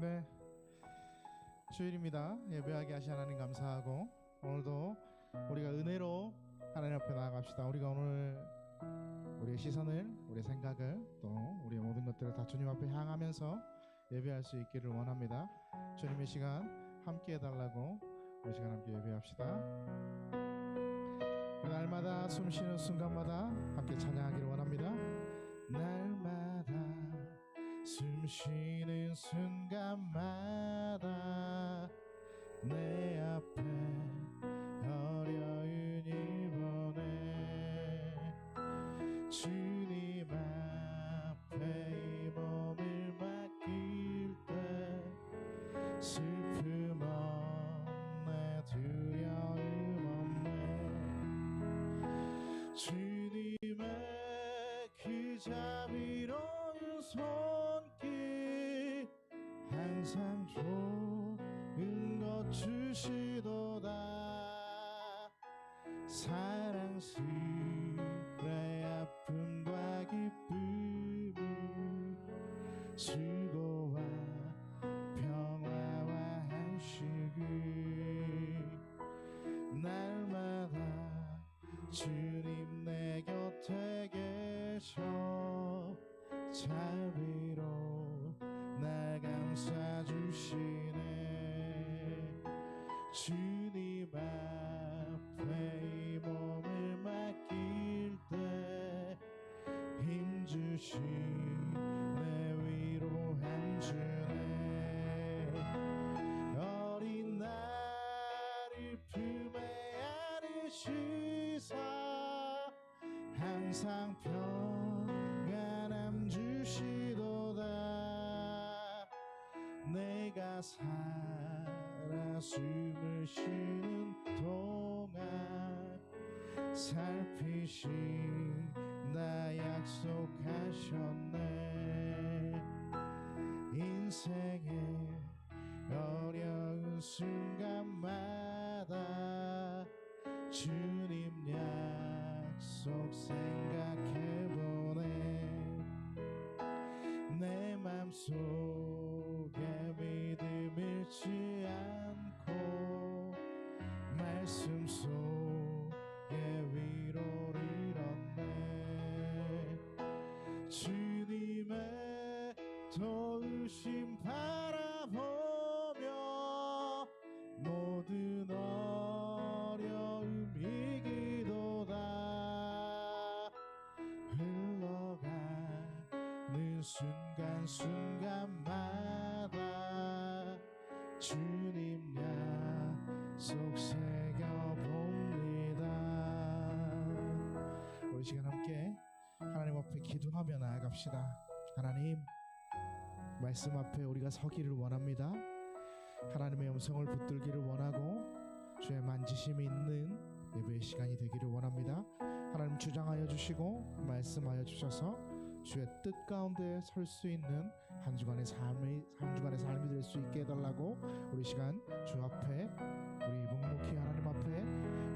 네, 주일입니다. 예배하게 하신 하나님 감사하고 오늘도 우리가 은혜로 하나님 앞에 나아갑시다. 우리가 오늘 우리의 시선을, 우리의 생각을, 또 우리의 모든 것들을 다 주님 앞에 향하면서 예배할 수 있기를 원합니다. 주님의 시간 함께 해달라고 우리 시간 함께 예배합시다. 날마다 숨쉬는 순간마다 함께 찬양하기를 원합니다. 날마다 숨쉬는 순간마다 내 앞에 어려운 일 보내 주님 앞에 이 몸을 맡길 때 슬픔 없네 두려움 없네 주님의 그 자비로운 손길 항상 좋은 것 주시도다 사랑스레 아픔과 기쁨을 수고와 평화와 안식을 날마다 주님 내 곁에 계셔 자비로 날 감싸주시네 주님 앞에 이 몸을 맡길 때 힘주시네 위로함 주네 어린 나를 품에 안으시사 항상 평안함 주시도다 내가 살아 숨을 쉬는 동안 살피신다 약속하셨네 인생의 어려운 순간마다 주님 약속 생각해보네 내 맘속에 믿음 잃지 않고 말씀 속에 위로를 얻네 주님의 도우심 바라보며 모든 어려움 이기도다 흘러가는 순간순간마다 주님 약속 새겨봅니다. 우리 시간 함께 하나님 앞에 기도하며 나아갑시다. 하나님 말씀 앞에 우리가 서기를 원합니다. 하나님의 음성을 붙들기를 원하고 주의 만지심이 있는 예배의 시간이 되기를 원합니다. 하나님 주장하여 주시고 말씀하여 주셔서 주의 뜻 가운데 설 수 있는 한 주간의 삶이 될 수 있게 해달라고 우리 시간 주 앞에 우리 묵묵히 하나님 앞에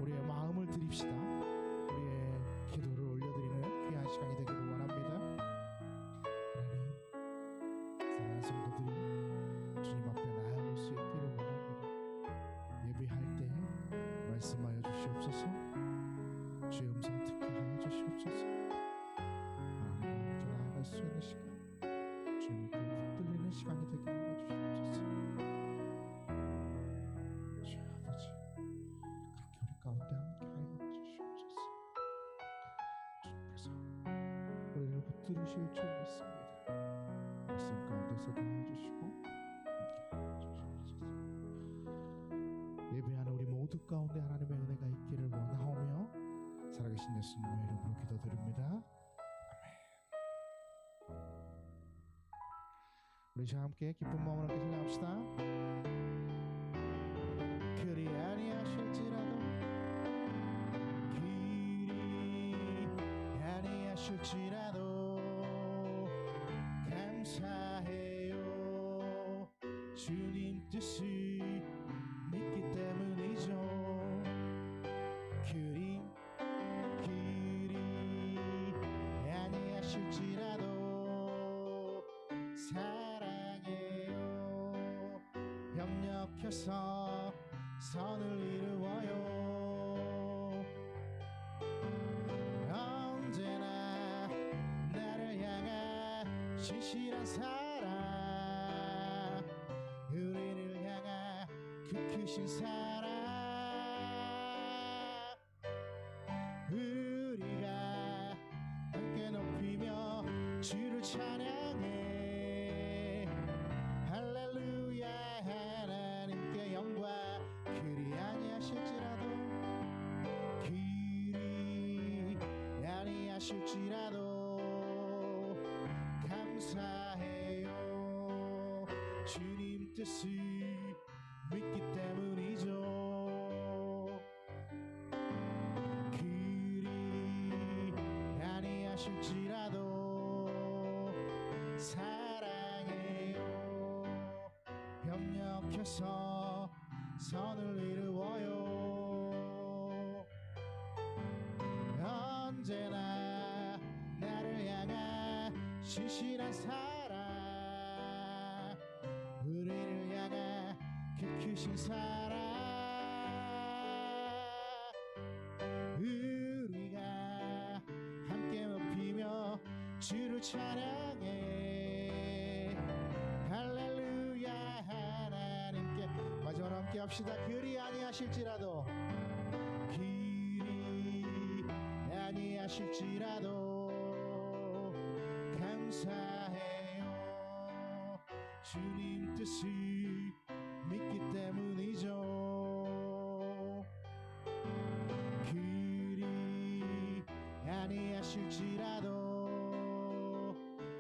우리의 마음을 드립시다. 우리의 기도를 올려드리는 귀한 시간이 되기를 원합니다. 하나님 사랑하는 성도들이 주님 앞에 나아올 수 있기를 원합니다. 예배할 때 말씀하여 주시옵소서 주의 음성 듣게 하여 주시옵소서 하나님과 함께 나아갈 수 있는 시간 주님께 붙들리는 시간이 되게 하여 주시옵소서 주 아버지 그렇게 우리 가운데 함께 하여 주시옵소서 주님께서 우리를 붙들으실 줄 믿습니다. 말씀 가운데 서게 하여 주시고 함께 하여 주시옵소서 예배하는 우리 모두 가운데 하나님의 은혜가 있기를 원하오며 살아계신 예수님의 이름으로 기도드립니다. 우리 시간 함께 기쁜 마음으로 함께 찬양합시다. 그리 아니하실지라도 그리 아니하실지라도 감사해요 주님 뜻을 믿기 때문이죠 그리 아니하실지라도 사랑해요 협력해서 선을 이루어요. 언제나 나를 향한 신실한 사랑, 우리를 향한 그 크신 사랑, 우리가 함께 높이며 주를 찬양해. 할렐루야. 하나님께 영광. 그리 아니하실지라도, 그리 아니하실지라도 감사해요. 주님 뜻을 믿기 때문이죠. 그리 아니하실지라도 사랑해요. 협력해서 선을 이루어요. 언제나 나를 향한 신실한 사랑, 우리를 향한 그 크신 사랑, 우리가 함께 높이며 주를 찬양해. 할렐루야. 하나님께 마지막으로 함께 합시다. 그리 아니하실지라도, 그리 아니하실지라도 감사해요. 주님 뜻을 믿기 때문이죠. 그리 아니하실지라도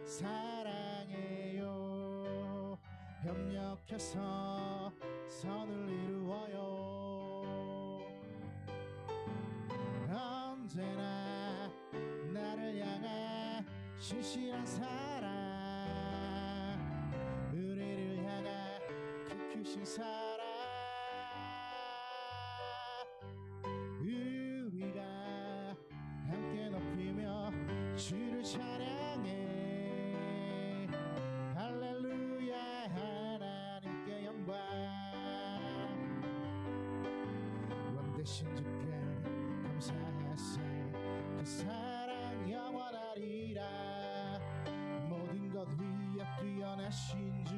사랑해요. 협력해서 선을 이루어요. 언제나 나를 향한 신실한 사랑, 우리를 향한 그 크신 사랑, 우리가 함께 높이며 주를 찬양해. 할렐루야. 하나님께 영광. 왕되신 주께 감사하세. 그 사랑 영원하리라. 모든 것 위에 뛰어나신 주,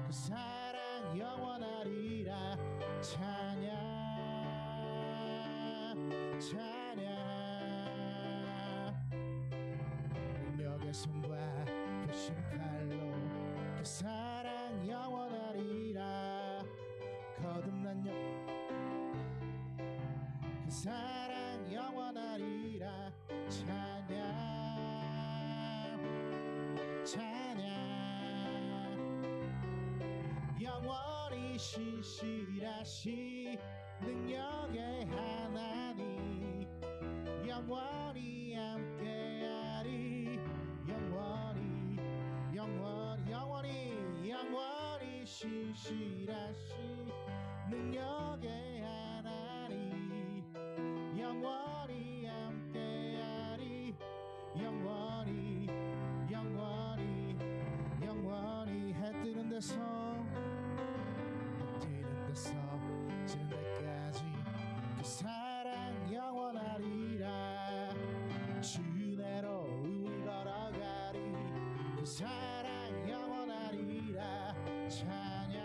그 사랑 영원하리라. 찬양 찬양. 능력의 손과 표신 팔로 그 사랑 영원하리라. 거듭난 영 그 사랑 영원하리라. 찬양 찬양. 영원히 신실하신 능력의 하나님, 영원히 함께하리. 영원히 영원히 영원히 영원히 신실하신 능력의 하나님, 영원히 함께하리. 영원히 영원히 영원히. 해 뜨는 데서 지는 데까지 그 사랑 영원하리라. 주내로 우리 걸어가리. 그 사랑 영원하리라. 찬양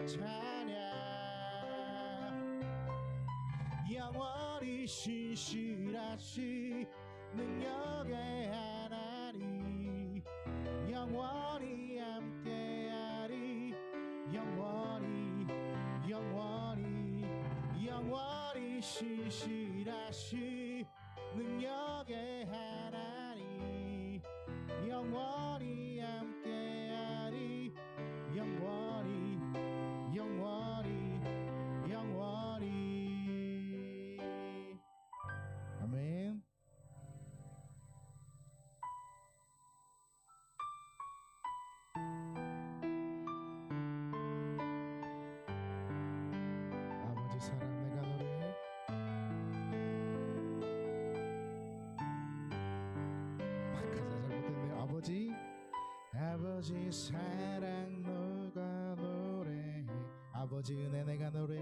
찬양. 영원히 신실하신 능력의 하나님, 영원히 함께하리. 영원히 영원히 영원히 신실하신 능력의 하나님, 영원히 함께하리. 영원히 영원히 영원히. 아멘. 아버지 사랑 내가 노래해. 막 가사 잘못됐네요. 아버지 사랑 너가 아버지 은혜 내가 노래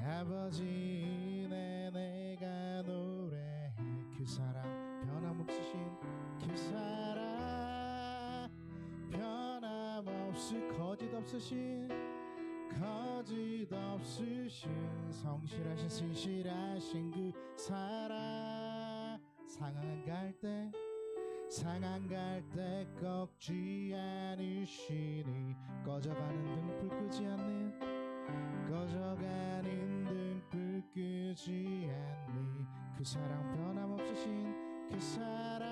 아버지 은혜 내가 노래해 그 사랑 변함없으신 그 사랑 변함없이 거짓없으신 거짓없으신 성실하신 신실하신 그 사랑 상한 갈 때 꺾지 않으시니 꺼져가는 등불 끄지 않는 꺼져가는 등불 끄지 않니 그 사랑 변함없으신 그 사랑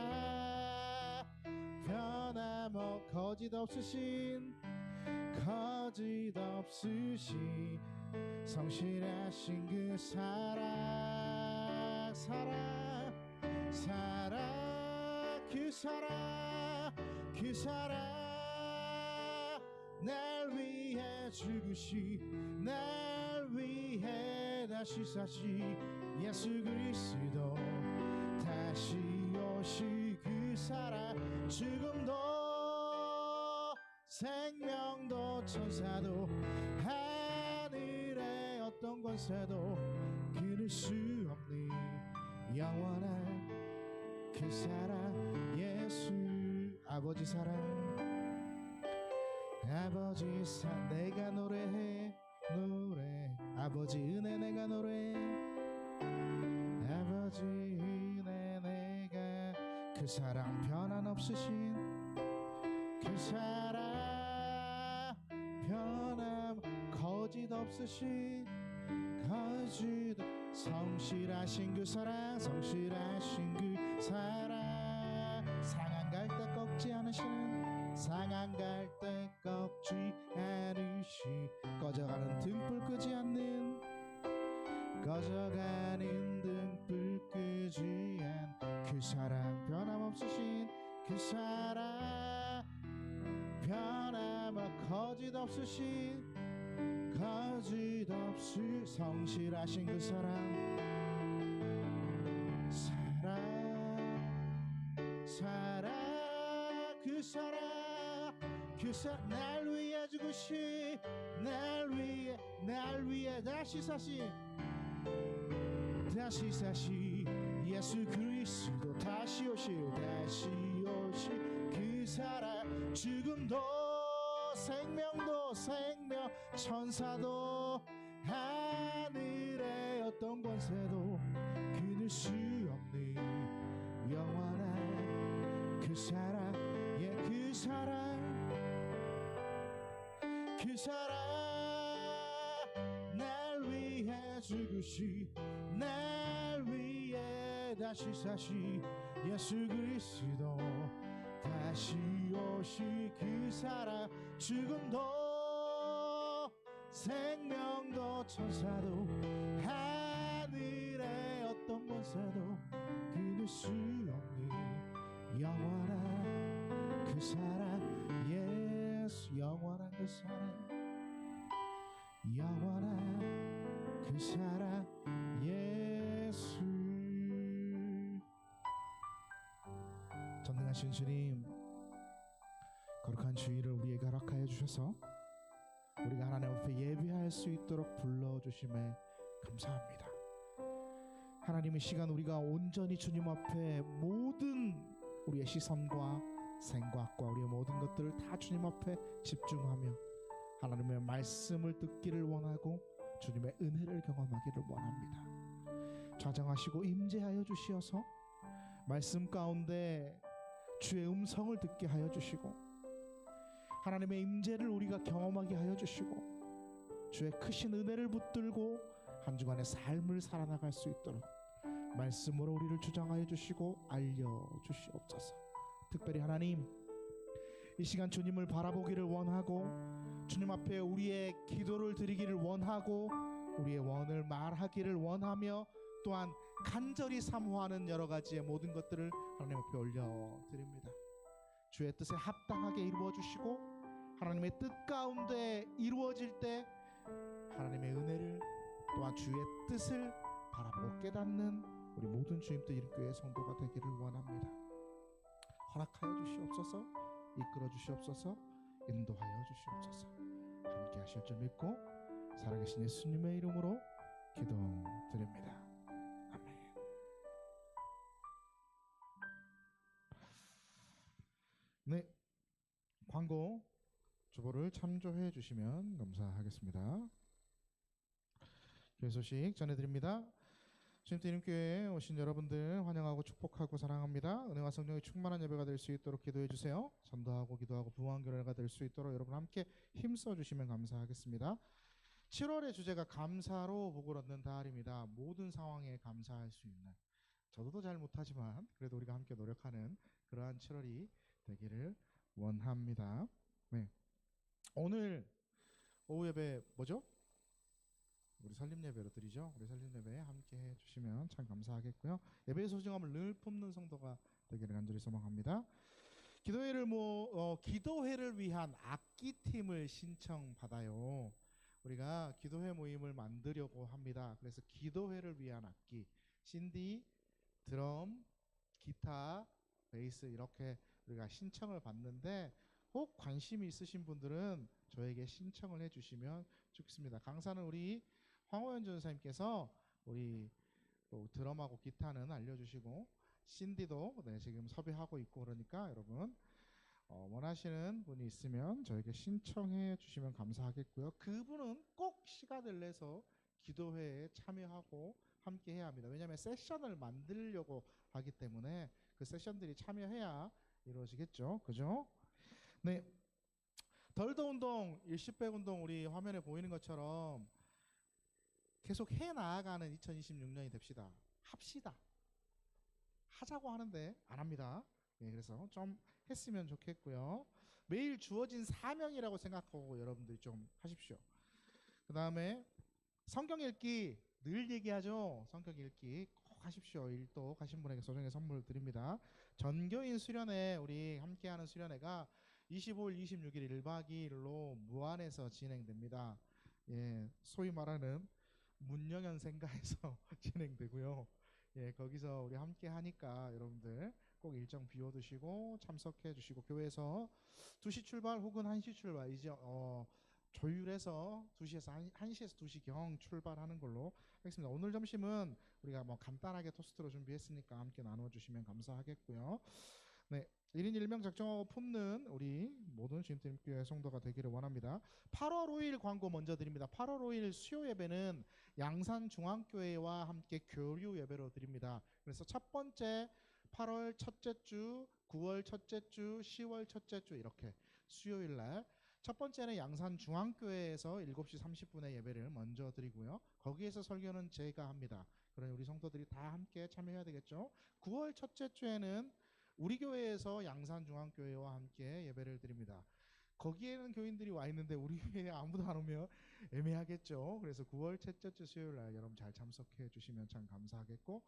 거짓없으신 성실하신 그 사랑 그 사랑 날 위해 죽으시 날 위해 다시 사시 예수 그리스도 다시 오시 그 사랑 죽음도 생명도 천사도 하늘의 어떤 권세도 끊을 수 없는 영원한 그 사랑 예수 아버지 사랑 아버지 내가 노래해 아버지 은혜 내가 노래해 아버지 은혜 내가 그 사랑 변함없으신 그 사랑 거짓없으신 성실하신 그 사랑 성실하신 그 사랑 상한 갈 때 꺾지 않으시는 상한 갈 때 꺾지 않으시 꺼져가는 등불 끄지 않는 꺼져가는 등불 끄지 않 그 사랑 변함없으신 그 사랑 거짓없으신 성실하신 그 사랑 그 사랑 날 위해 죽으시 날 위해 다시 사시 예수 그리스도 다시 오시 그 사랑 죽음도 생명도 천사도 하늘의 어떤 권세도 끊을 수 없는 영원한 그 사랑 그 사랑 날 위해 죽으시 날 위해 다시 사시 예수 그리스도 다시 오시 그 사랑 죽음도 생명도 천사도 하늘의 어떤 권세도 끊을 수 없는 영원한 그 사랑 예수 영원한 그 사랑 예수 전능하신 주님 거룩한 주일을 우리에게 허락하여 주셔서 우리가 하나님 앞에 예배할 수 있도록 불러주심에 감사합니다. 하나님 이 시간 우리가 온전히 주님 앞에 모든 우리의 시선과 생각과 우리의 모든 것들을 다 주님 앞에 집중하며 하나님의 말씀을 듣기를 원하고 주님의 은혜를 경험하기를 원합니다. 좌정하시고 임재하여 주시어서 말씀 가운데 주의 음성을 듣게 하여 주시고 하나님의 임재를 우리가 경험하게 하여 주시고 주의 크신 은혜를 붙들고 한 주간의 삶을 살아나갈 수 있도록 말씀으로 우리를 주장하여 주시고 알려주시옵소서. 특별히 하나님 이 시간 주님을 바라보기를 원하고 주님 앞에 우리의 기도를 드리기를 원하고 우리의 원을 말하기를 원하며 또한 간절히 사모하는 여러 가지의 모든 것들을 하나님 앞에 올려드립니다. 주의 뜻에 합당하게 이루어주시고 하나님의 뜻 가운데 이루어질 때 하나님의 은혜를 또한 주의 뜻을 바라보고 깨닫는 우리 모든 주님들 이름교회 성도가 되기를 원합니다. 허락하여 주시옵소서. 이끌어 주시옵소서. 인도하여 주시옵소서. 함께 하실 줄 믿고 살아계신 예수님의 이름으로 기도드립니다. 아멘. 네, 광고 주보를 참조해 주시면 감사하겠습니다. 교회 소식 전해드립니다. 주님 이름교회에 오신 여러분들 환영하고 축복하고 사랑합니다. 은혜와 성령의 충만한 예배가 될 수 있도록 기도해 주세요. 전도하고 기도하고 부흥한 교회가 될 수 있도록 여러분 함께 힘써 주시면 감사하겠습니다. 7월의 주제가 감사로 복을 얻는 달입니다. 모든 상황에 감사할 수 있는, 저도 잘 못하지만 그래도 우리가 함께 노력하는 그러한 7월이 되기를 원합니다. 네, 오늘 오후 예배 뭐죠? 우리 설립 예배로 드리죠. 우리 설립 예배에 함께 해주시면 참 감사하겠고요. 예배의 소중함을 늘 품는 성도가 되기를 간절히 소망합니다. 기도회를 위한 악기팀을 신청받아요. 우리가 기도회 모임을 만들려고 합니다. 그래서 기도회를 위한 악기, 신디, 드럼, 기타, 베이스 이렇게 우리가 신청을 받는데 혹 관심이 있으신 분들은 저에게 신청을 해주시면 좋겠습니다. 강사는 우리 황호연 전사님께서 우리 또 드럼하고 기타는 알려주시고 신디도 지금 섭외하고 있고 그러니까 여러분 원하시는 분이 있으면 저에게 신청해 주시면 감사하겠고요. 그분은 꼭 시간을 내서 기도회에 참여하고 함께 해야 합니다. 왜냐하면 세션을 만들려고 하기 때문에 그 세션들이 참여해야 이루어지겠죠. 그죠? 네, 덜더 운동, 일시백 운동 우리 화면에 보이는 것처럼 계속 해 나아가는 2026년이 됩시다. 합시다. 하자고 하는데 안 합니다. 네, 그래서 좀 했으면 좋겠고요. 매일 주어진 사명이라고 생각하고 여러분들이 좀 하십시오. 그 다음에 성경 읽기 늘 얘기하죠. 성경 읽기 꼭 하십시오. 일도 가신 분에게 소정의 선물 드립니다. 전교인 수련회 우리 함께하는 수련회가 25일, 26일 1박 2일로 무안에서 진행됩니다. 예, 소위 말하는 문영연생가에서 진행되고요. 예, 거기서 우리 함께 하니까 여러분들 꼭 일정 비워두시고 참석해 주시고 교회에서 2시 출발 혹은 1시 출발 이제 조율해서 2시에서 1시에서 2시경 출발하는 걸로 하겠습니다. 오늘 점심은 우리가 간단하게 토스트로 준비했으니까 함께 나눠주시면 감사하겠고요. 네, 1인 1명 작정하고 품는 우리 모든 주님교회 성도가 되기를 원합니다. 8월 5일 광고 먼저 드립니다. 8월 5일 수요 예배는 양산중앙교회와 함께 교류 예배로 드립니다. 그래서 첫 번째 8월 첫째 주, 9월 첫째 주, 10월 첫째 주 이렇게 수요일 날 첫 번째는 양산중앙교회에서 7시 30분에 예배를 먼저 드리고요. 거기에서 설교는 제가 합니다. 그러니 우리 성도들이 다 함께 참여해야 되겠죠. 9월 첫째 주에는 우리 교회에서 양산중앙교회와 함께 예배를 드립니다. 거기에는 교인들이 와 있는데 우리 교회에 아무도 안 오면 애매하겠죠. 그래서 9월 첫째 주 수요일 날 여러분 잘 참석해 주시면 참 감사하겠고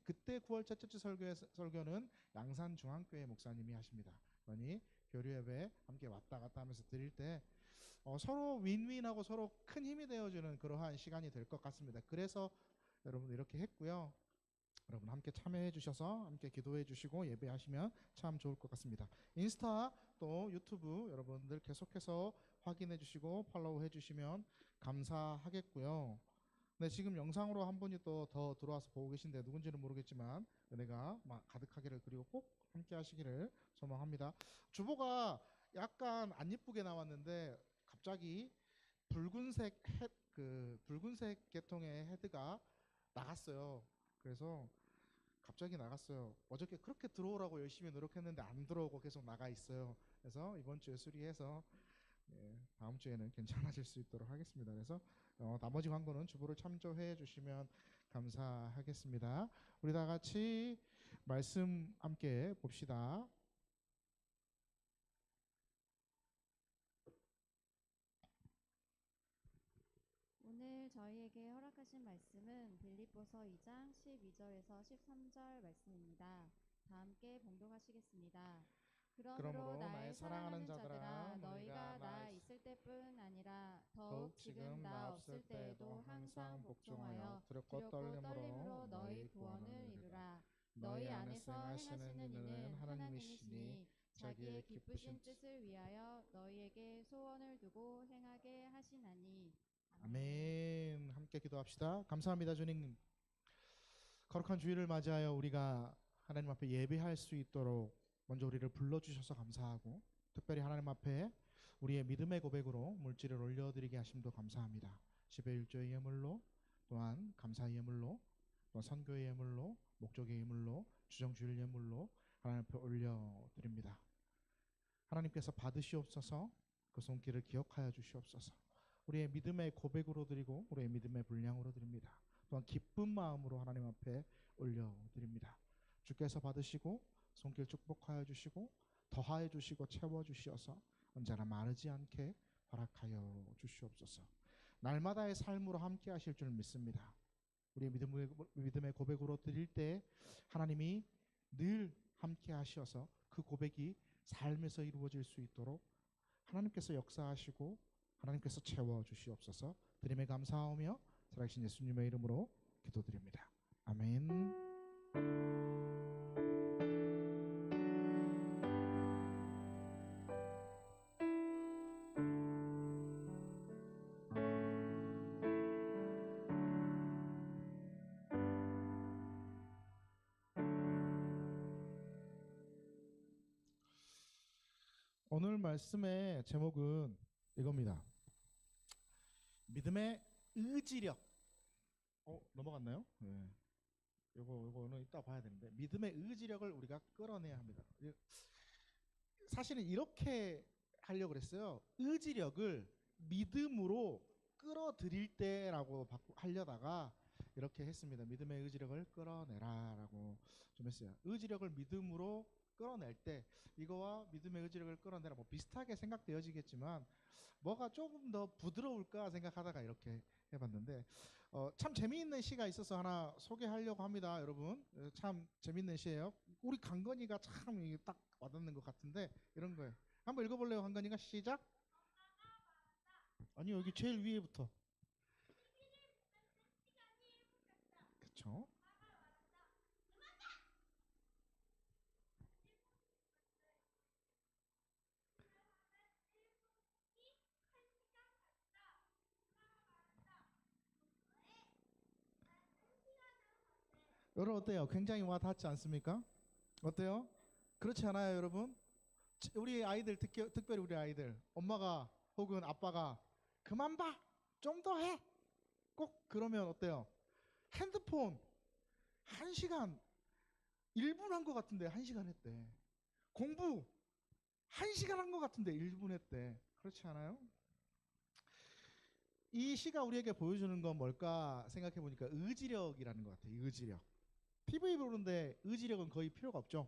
그때 9월 첫째 주 설교는 양산중앙교회 목사님이 하십니다. 그러니 교류 예배 함께 왔다 갔다 하면서 드릴 때 서로 윈윈하고 서로 큰 힘이 되어주는 그러한 시간이 될 것 같습니다. 그래서 여러분 이렇게 했고요. 여러분 함께 참여해 주셔서 함께 기도해 주시고 예배하시면 참 좋을 것 같습니다. 인스타 또 유튜브 여러분들 계속해서 확인해 주시고 팔로우 해 주시면 감사하겠고요. 네, 지금 영상으로 한 분이 또 더 들어와서 보고 계신데 누군지는 모르겠지만 은혜가 가득하기를 그리고 꼭 함께 하시기를 소망합니다. 주보가 약간 안 예쁘게 나왔는데 갑자기 붉은색 붉은색 계통의 헤드가 나갔어요. 그래서 갑자기 나갔어요. 어저께 그렇게 들어오라고 열심히 노력했는데 안 들어오고 계속 나가 있어요. 그래서 이번 주에 수리해서 다음 주에는 괜찮아질 수 있도록 하겠습니다. 그래서 나머지 광고는 주보를 참조해 주시면 감사하겠습니다. 우리 다 같이 말씀 함께 봅시다. 오늘 저희에게 허락하신 말씀은 빌립보서 2장 12절에서 13절 말씀입니다. 다 함께 봉독하시겠습니다. 그러므로 나의 사랑하는 자들아 너희가 나 있을 때뿐 아니라 더욱 지금 나 없을 때에도 항상 복종하여 두렵고 떨림으로 너희 구원을 이루라. 너희 안에서 행하시는 이는 하나님이시니 자기의 기쁘신 뜻을 위하여 너희에게 소원을 두고 행하게 하시나니. 아멘. 함께 기도합시다. 감사합니다, 주님. 거룩한 주일을 맞이하여 우리가 하나님 앞에 예배할 수 있도록 먼저 우리를 불러주셔서 감사하고, 특별히 하나님 앞에 우리의 믿음의 고백으로 물질을 올려드리게 하심도 감사합니다. 11조의 예물로, 또한 감사의 예물로, 또 선교의 예물로, 목적의 예물로, 주정주일 예물로 하나님 앞에 올려드립니다. 하나님께서 받으시옵소서. 그 손길을 기억하여 주시옵소서. 우리의 믿음의 고백으로 드리고 우리의 믿음의 분량으로 드립니다. 또한 기쁜 마음으로 하나님 앞에 올려드립니다. 주께서 받으시고 손길 축복하여 주시고 더하여 주시고 채워 주시어서 언제나 마르지 않게 허락하여 주시옵소서. 날마다의 삶으로 함께 하실 줄 믿습니다. 우리의 믿음의 고백으로 드릴 때 하나님이 늘 함께 하시어서 그 고백이 삶에서 이루어질 수 있도록 하나님께서 역사하시고 하나님께서 채워 주시옵소서. 드림에 감사하며 살아계신 예수님의 이름으로 기도드립니다. 아멘. 오늘 말씀의 제목은 이겁니다. 믿음의 의지력. 넘어갔나요? 네. 요거는 이따 봐야 되는데, 믿음의 의지력을 우리가 끌어내야 합니다. 사실은 이렇게 하려고 그랬어요. 의지력을 믿음으로 끌어들일 때라고 하려다가 이렇게 했습니다. 믿음의 의지력을 끌어내라라고 좀 했어요. 의지력을 믿음으로 끌어낼 때, 이거와 믿음의 의지력을 끌어내라 뭐 비슷하게 생각되어지겠지만 뭐가 조금 더 부드러울까 생각하다가 이렇게 해봤는데, 참 재미있는 시가 있어서 하나 소개하려고 합니다. 여러분, 참 재미있는 시예요. 우리 강건이가 참 딱 와닿는 것 같은데, 이런 거예요. 한번 읽어볼래요? 강건이가 시작. 아니, 여기 제일 위에부터. 그쵸? 여러분 어때요? 굉장히 와닿지 않습니까? 어때요? 그렇지 않아요, 여러분? 우리 아이들, 특별히 우리 아이들, 엄마가 혹은 아빠가 그만 봐, 좀 더 해, 꼭 그러면 어때요? 핸드폰 1시간 1분 한 것 같은데 1시간 했대. 공부 1시간 한 것 같은데 1분 했대. 그렇지 않아요? 이 시가 우리에게 보여주는 건 뭘까 생각해 보니까 의지력이라는 것 같아요. 의지력. TV 보는데 의지력은 거의 필요가 없죠.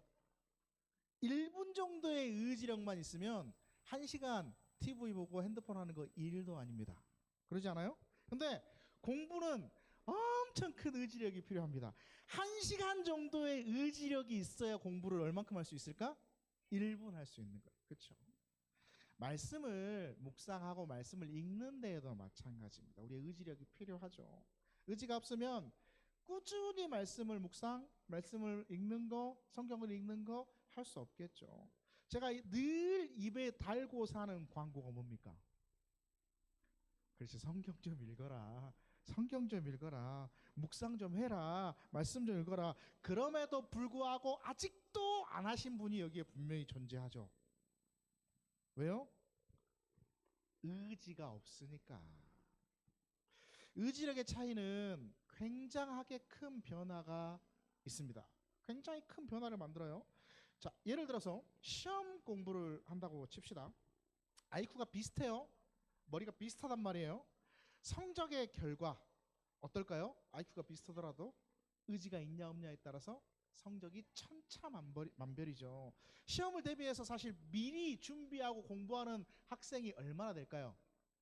1분 정도의 의지력만 있으면 1시간 TV 보고 핸드폰 하는 거 일도 아닙니다. 그러지 않아요? 근데 공부는 엄청 큰 의지력이 필요합니다. 1시간 정도의 의지력이 있어야 공부를 얼만큼 할 수 있을까? 1분 할 수 있는 거예요. 그렇죠? 말씀을 묵상하고 말씀을 읽는 데에도 마찬가지입니다. 우리의 의지력이 필요하죠. 의지가 없으면 꾸준히 말씀을 묵상, 말씀을 읽는 거, 성경을 읽는 거 할 수 없겠죠. 제가 늘 입에 달고 사는 광고가 뭡니까? 그렇지, 성경 좀 읽어라. 성경 좀 읽어라. 묵상 좀 해라. 말씀 좀 읽어라. 그럼에도 불구하고 아직도 안 하신 분이 여기에 분명히 존재하죠. 왜요? 의지가 없으니까. 의지력의 차이는 굉장하게 큰 변화가 있습니다. 굉장히 큰 변화를 만들어요. 자, 예를 들어서 시험 공부를 한다고 칩시다. IQ가 비슷해요. 머리가 비슷하단 말이에요. 성적의 결과 어떨까요? IQ가 비슷하더라도 의지가 있냐 없냐에 따라서 성적이 천차만별이죠. 시험을 대비해서 사실 미리 준비하고 공부하는 학생이 얼마나 될까요?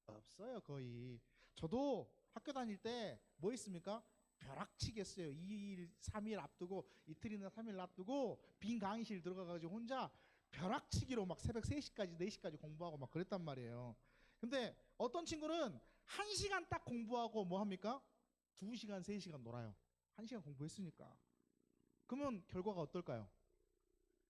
없어요, 거의. 저도 학교 다닐 때 뭐 있습니까? 벼락치겠어요. 2일, 3일 앞두고, 이틀이나 3일 앞두고 빈 강의실 들어가가지고 혼자 벼락치기로 막 새벽 3시까지 4시까지 공부하고 막 그랬단 말이에요. 근데 어떤 친구는 1시간 딱 공부하고 뭐 합니까? 2시간, 3시간 놀아요. 1시간 공부했으니까. 그러면 결과가 어떨까요?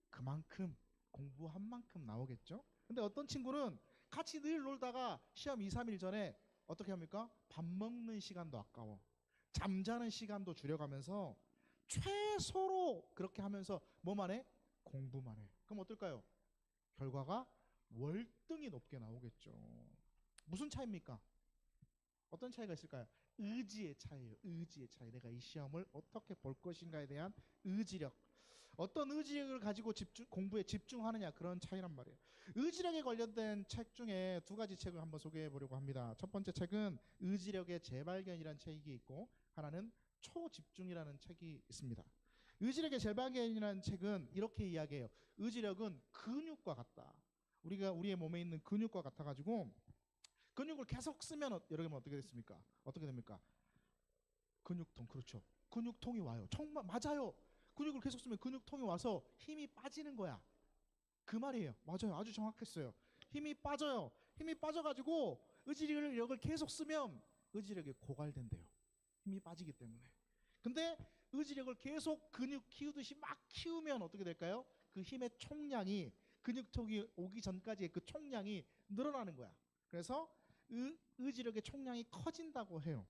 그만큼 공부한 만큼 나오겠죠. 근데 어떤 친구는 같이 늘 놀다가 시험 2, 3일 전에 어떻게 합니까? 밥 먹는 시간도 아까워, 잠자는 시간도 줄여가면서 최소로 그렇게 하면서 뭐만 해? 공부만 해. 그럼 어떨까요? 결과가 월등히 높게 나오겠죠. 무슨 차이입니까? 어떤 차이가 있을까요? 의지의 차이예요. 의지의 차이. 내가 이 시험을 어떻게 볼 것인가에 대한 의지력. 어떤 의지력을 가지고 공부에 집중하느냐, 그런 차이란 말이에요. 의지력에 관련된 책 중에 두 가지 책을 한번 소개해 보려고 합니다. 첫 번째 책은 의지력의 재발견이라는 책이 있고, 하나는 초집중이라는 책이 있습니다. 의지력의 재발견이라는 책은 이렇게 이야기해요. 의지력은 근육과 같다. 우리가 우리의 몸에 있는 근육과 같아가지고 근육을 계속 쓰면 여러분 어떻게 됐습니까? 어떻게 됩니까? 근육통. 그렇죠. 근육통이 와요. 정말 맞아요. 근육을 계속 쓰면 근육통이 와서 힘이 빠지는 거야. 그 말이에요. 맞아요. 아주 정확했어요. 힘이 빠져요. 힘이 빠져가지고 의지력을 계속 쓰면 의지력이 고갈된대요. 힘이 빠지기 때문에. 근데 의지력을 계속 근육 키우듯이 막 키우면 어떻게 될까요? 그 힘의 총량이, 근육통이 오기 전까지의 그 총량이 늘어나는 거야. 그래서 의지력의 총량이 커진다고 해요.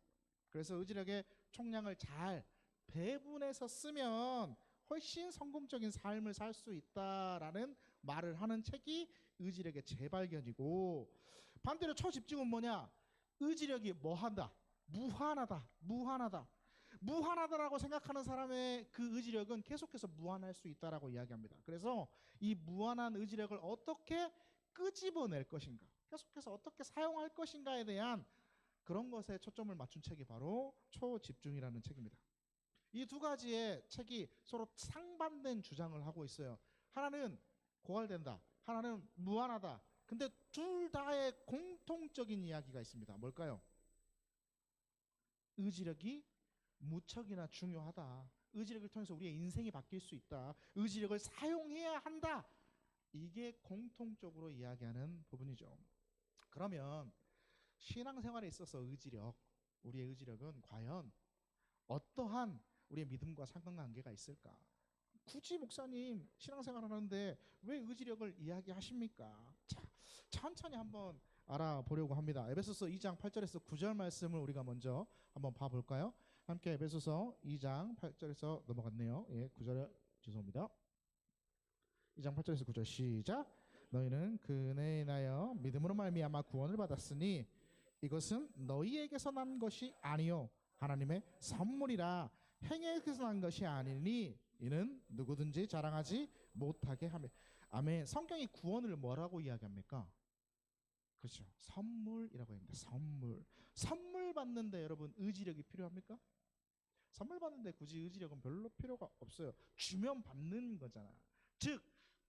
그래서 의지력의 총량을 잘 배분해서 쓰면 훨씬 성공적인 삶을 살 수 있다라는 말을 하는 책이 의지력의 재발견이고, 반대로 초집중은 뭐냐? 의지력이 뭐한다? 무한하다. 무한하다. 무한하다라고 생각하는 사람의 그 의지력은 계속해서 무한할 수 있다라고 이야기합니다. 그래서 이 무한한 의지력을 어떻게 끄집어낼 것인가, 계속해서 어떻게 사용할 것인가에 대한 그런 것에 초점을 맞춘 책이 바로 초집중이라는 책입니다. 이 두 가지의 책이 서로 상반된 주장을 하고 있어요. 하나는 고갈된다, 하나는 무한하다. 근데 둘 다의 공통적인 이야기가 있습니다. 뭘까요? 의지력이 무척이나 중요하다. 의지력을 통해서 우리의 인생이 바뀔 수 있다. 의지력을 사용해야 한다. 이게 공통적으로 이야기하는 부분이죠. 그러면 신앙생활에 있어서 의지력, 우리의 의지력은 과연 어떠한 우리의 믿음과 상관관계가 있을까? 굳이 목사님 신앙생활 하는데 왜 의지력을 이야기하십니까? 자, 천천히 한번 알아보려고 합니다. 에베소서 2장 8절에서 9절 말씀을 우리가 먼저 한번 봐볼까요? 함께 에베소서 2장 8절에서 넘어갔네요. 예, 9절 죄송합니다. 2장 8절에서 9절 시작. 너희는 그네에 인하여 믿음으로 말미암아 구원을 받았으니 이것은 너희에게서 난 것이 아니요 하나님의 선물이라. 행위에서 난 것이 아니니 이는 누구든지 자랑하지 못하게 하며. 아멘. 성경이 구원을 뭐라고 이야기합니까? 그렇죠. 선물이라고 합니다. 선물. 선물 받는데 여러분 의지력이 필요합니까? 선물 받는데 굳이 의지력은 별로 필요가 없어요. 주면 받는 거잖아. 즉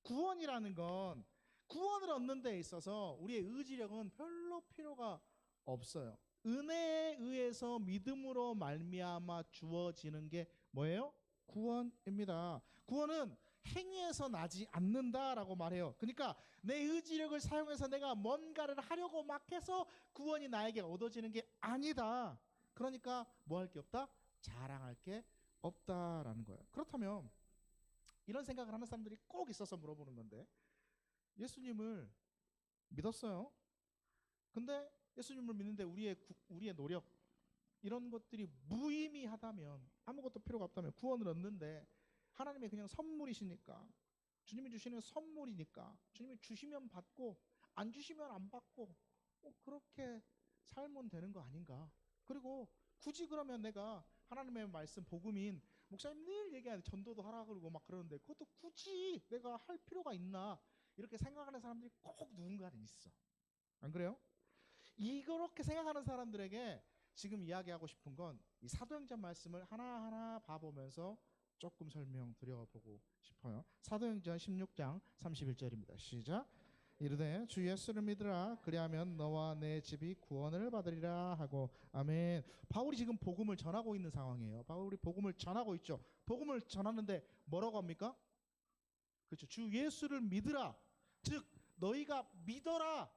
구원이라는 건, 구원을 얻는 데 있어서 우리의 의지력은 별로 필요가 없어요. 은혜에 의해서 믿음으로 말미암아 주어지는 게 뭐예요? 구원입니다. 구원은 행위에서 나지 않는다라고 말해요. 그러니까 내 의지력을 사용해서 내가 뭔가를 하려고 막 해서 구원이 나에게 얻어지는 게 아니다. 그러니까 뭐 할 게 없다? 자랑할 게 없다라는 거예요. 그렇다면 이런 생각을 하는 사람들이 꼭 있어서 물어보는 건데, 예수님을 믿었어요. 근데 예수님을 믿는데 우리의 노력 이런 것들이 무의미하다면, 아무것도 필요가 없다면, 구원을 얻는데 하나님의 그냥 선물이시니까, 주님이 주시는 선물이니까 주님이 주시면 받고 안 주시면 안 받고 그렇게 살면 되는 거 아닌가? 그리고 굳이 그러면 내가 하나님의 말씀 복음인, 목사님 늘 얘기하는 전도도 하라 그러고 막 그러는데 그것도 굳이 내가 할 필요가 있나? 이렇게 생각하는 사람들이 꼭 누군가는 있어. 안 그래요? 이렇게 생각하는 사람들에게 지금 이야기하고 싶은 건 이 사도행전 말씀을 하나하나 봐보면서 조금 설명드려보고 싶어요. 사도행전 16장 31절입니다. 시작. 이르되 주 예수를 믿으라. 그리하면 너와 내 집이 구원을 받으리라 하고. 아멘. 바울이 지금 복음을 전하고 있는 상황이에요. 바울이 복음을 전하고 있죠. 복음을 전하는데 뭐라고 합니까? 그렇죠. 주 예수를 믿으라. 즉 너희가 믿어라.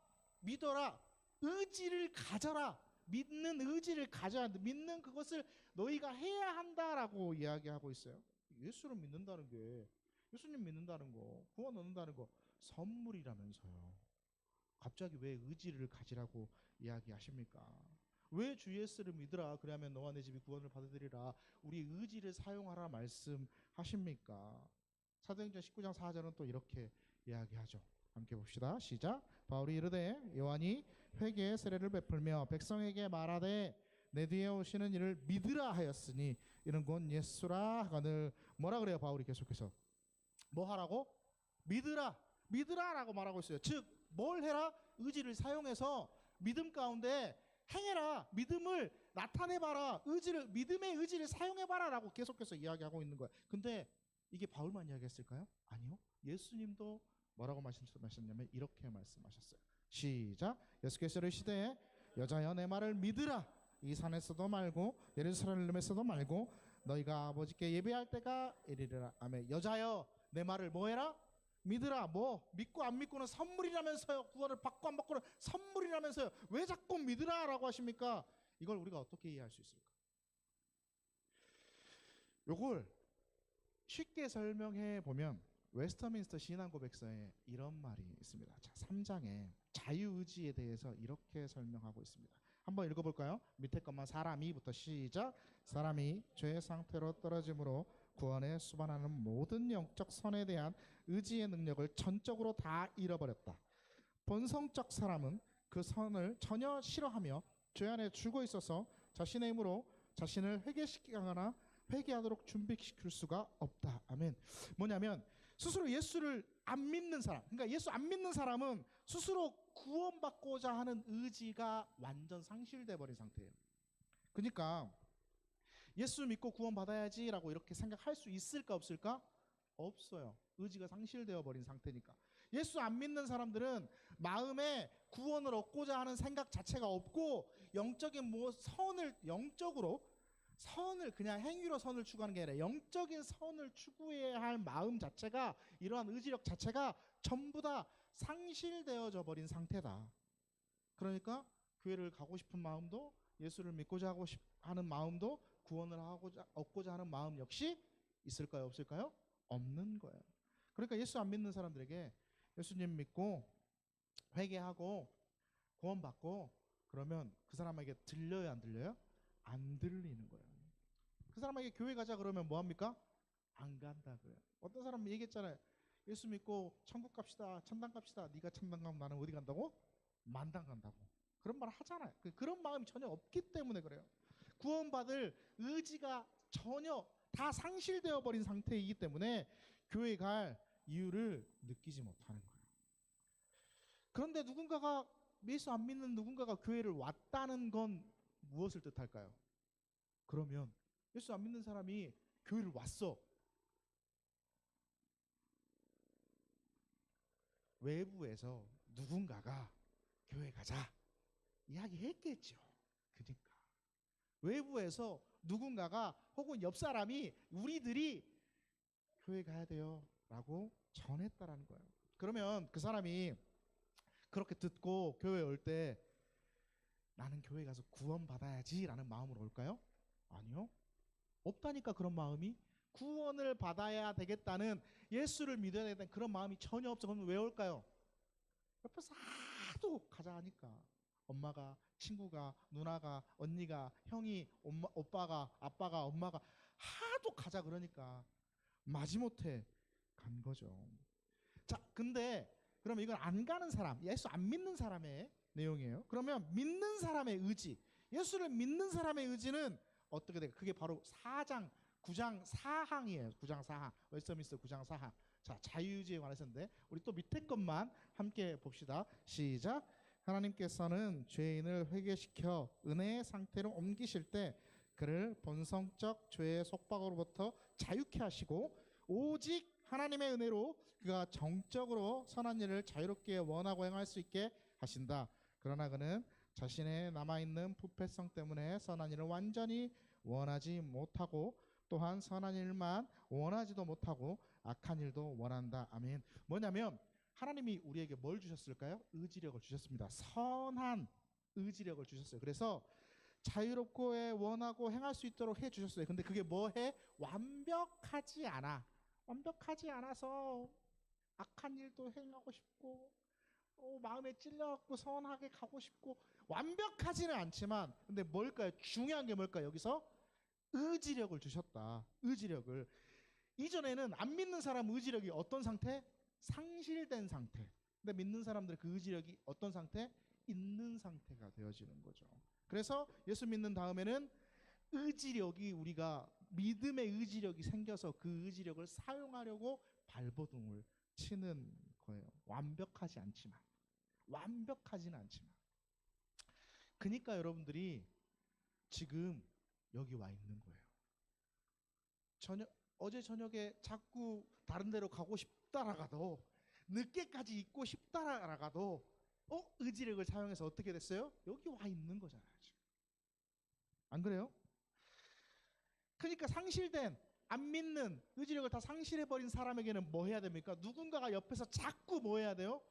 의지를 가져라. 믿는 의지를 가져야 한다. 믿는 그것을 너희가 해야 한다라고 이야기하고 있어요. 예수를 믿는다는 게, 예수님 믿는다는 거, 구원 얻는다는 거, 선물이라면서요. 갑자기 왜 의지를 가지라고 이야기하십니까? 왜 주 예수를 믿으라 그러면 너와 내 집이 구원을 받으리라 우리 의지를 사용하라 말씀하십니까? 사도행전 19장 4절은 또 이렇게 이야기하죠. 함께 봅시다. 시작. 바울이 이르되 요한이 회개의 세례를 베풀며 백성에게 말하되 내 뒤에 오시는 이를 믿으라 하였으니 이는 곧 예수라 하거늘. 뭐라 그래요? 바울이 계속해서 뭐 하라고? 믿으라, 믿으라라고 말하고 있어요. 즉 뭘 해라? 의지를 사용해서 믿음 가운데 행해라, 믿음을 나타내봐라, 의지를, 믿음의 의지를 사용해봐라라고 계속해서 이야기하고 있는 거예요. 근데 이게 바울만 이야기했을까요? 아니요. 예수님도 뭐라고 말씀하셨냐면 이렇게 말씀하셨어요. 시작. 예수께서 이르시되 여자여 내 말을 믿으라. 이 산에서도 말고 예루살렘에서도 말고 너희가 아버지께 예배할 때가 이르리라. 아멘. 여자여 내 말을 뭐 해라? 믿으라. 뭐 믿고 안 믿고는 선물이라면서요. 구원을 받고 안 받고는 선물이라면서요. 왜 자꾸 믿으라라고 하십니까? 이걸 우리가 어떻게 이해할 수 있을까? 요걸 쉽게 설명해 보면 웨스터민스터 신앙고백서에 이런 말이 있습니다. 자, 3장에 자유의지에 대해서 이렇게 설명하고 있습니다. 한번 읽어볼까요? 밑에 것만 사람이부터 시작. 사람이 죄의 상태로 떨어짐으로 구원에 수반하는 모든 영적 선에 대한 의지의 능력을 전적으로 다 잃어버렸다. 본성적 사람은 그 선을 전혀 싫어하며 죄 안에 죽어 있어서 자신의 힘으로 자신을 회개시키거나 회개하도록 준비시킬 수가 없다. 아멘. 뭐냐면 스스로 예수를 안 믿는 사람, 그러니까 예수 안 믿는 사람은 스스로 구원받고자 하는 의지가 완전 상실돼 버린 상태예요. 그러니까 예수 믿고 구원받아야지라고 이렇게 생각할 수 있을까 없을까? 없어요. 의지가 상실되어 버린 상태니까. 예수 안 믿는 사람들은 마음에 구원을 얻고자 하는 생각 자체가 없고 영적인 뭐 영적으로 선을 그냥 행위로 선을 추구하는 게 아니라 영적인 선을 추구해야 할 마음 자체가, 이러한 의지력 자체가 전부 다 상실되어져 버린 상태다. 그러니까 교회를 가고 싶은 마음도, 예수를 믿고자 하는 마음도, 구원을 얻고자 하는 마음 역시 있을까요? 없을까요? 없는 거예요. 그러니까 예수 안 믿는 사람들에게 예수님 믿고 회개하고 구원받고 그러면 그 사람에게 들려요, 안 들려요? 안 들리는 거예요. 그 사람에게 교회 가자 그러면 뭐 합니까? 안 간다고요. 어떤 사람은 얘기했잖아요. 예수 믿고 천국 갑시다, 천당 갑시다. 네가 천당 가면 나는 어디 간다고? 만당 간다고. 그런 말 하잖아요. 그런 마음이 전혀 없기 때문에 그래요. 구원받을 의지가 전혀 다 상실되어 버린 상태이기 때문에 교회 갈 이유를 느끼지 못하는 거예요. 그런데 누군가가, 예수 안 믿는 누군가가 교회를 왔다는 건 무엇을 뜻할까요? 그러면 예수 안 믿는 사람이 교회를 왔어. 외부에서 누군가가 교회 가자 이야기했겠죠. 그러니까 외부에서 누군가가 혹은 옆 사람이 우리들이 교회 가야 돼요 라고 전했다라는 거예요. 그러면 그 사람이 그렇게 듣고 교회에 올 때 나는 교회 가서 구원받아야지 라는 마음으로 올까요? 아니요. 없다니까. 그런 마음이 구원을 받아야 되겠다는, 예수를 믿어야 되겠다는 그런 마음이 전혀 없어. 그러면 왜 올까요? 옆에서 하도 가자 하니까 엄마가, 친구가, 누나가, 언니가, 형이, 오빠가, 아빠가, 엄마가 하도 가자 그러니까 마지못해 간 거죠. 자, 근데 그러면 이건 안 가는 사람, 예수 안 믿는 사람의 내용이에요. 그러면 믿는 사람의 의지, 예수를 믿는 사람의 의지는 어떻게 돼요? 그게 바로 4장 9장 4항이에요. 9장 4항. 웨스터민스터 9장 4항. 자, 자유의지에 관해서인데 우리 또 밑에 것만 함께 봅시다. 시작. 하나님께서는 죄인을 회개시켜 은혜의 상태로 옮기실 때 그를 본성적 죄의 속박으로부터 자유케 하시고 오직 하나님의 은혜로 그가 정적으로 선한 일을 자유롭게 원하고 행할 수 있게 하신다. 그러나 그는 자신의 남아있는 부패성 때문에 선한 일을 완전히 원하지 못하고 또한 선한 일만 원하지도 못하고 악한 일도 원한다. 아멘. 뭐냐면 하나님이 우리에게 뭘 주셨을까요? 의지력을 주셨습니다. 선한 의지력을 주셨어요. 그래서 자유롭고 원하고 행할 수 있도록 해주셨어요. 근데 그게 뭐해? 완벽하지 않아. 완벽하지 않아서 악한 일도 행하고 싶고 마음에 찔려갖고 선하게 가고 싶고 완벽하지는 않지만 근데 뭘까요? 중요한 게 뭘까요? 여기서 의지력을 주셨다. 의지력을. 이전에는 안 믿는 사람 의지력이 어떤 상태? 상실된 상태. 근데 믿는 사람들의 그 의지력이 어떤 상태? 있는 상태가 되어지는 거죠. 그래서 예수 믿는 다음에는 의지력이 우리가 믿음의 의지력이 생겨서 그 의지력을 사용하려고 발버둥을 치는 거예요. 완벽하지 않지만. 완벽하지는 않지만. 그러니까 여러분들이 지금 여기 와 있는 거예요. 어제 저녁에 자꾸 다른 데로 가고 싶다라가도 늦게까지 있고 싶다라가도 의지력을 사용해서 어떻게 됐어요? 여기 와 있는 거잖아요. 지금. 안 그래요? 그러니까 상실된 안 믿는 의지력을 다 상실해버린 사람에게는 뭐 해야 됩니까? 누군가가 옆에서 자꾸 뭐 해야 돼요?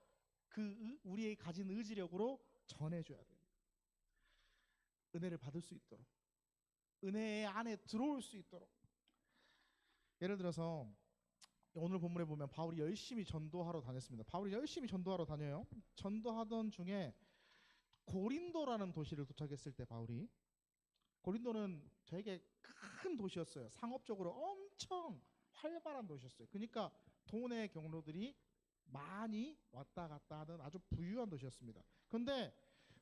우리의 가진 의지력으로 전해줘야 돼요. 은혜를 받을 수 있도록 은혜 안에 들어올 수 있도록. 예를 들어서 오늘 본문에 보면 바울이 열심히 전도하러 다녔습니다. 바울이 열심히 전도하러 다녀요. 전도하던 중에 고린도라는 도시를 도착했을 때 바울이 고린도는 되게 큰 도시였어요. 상업적으로 엄청 활발한 도시였어요. 그러니까 돈의 경로들이 많이 왔다 갔다 하는 아주 부유한 도시였습니다. 그런데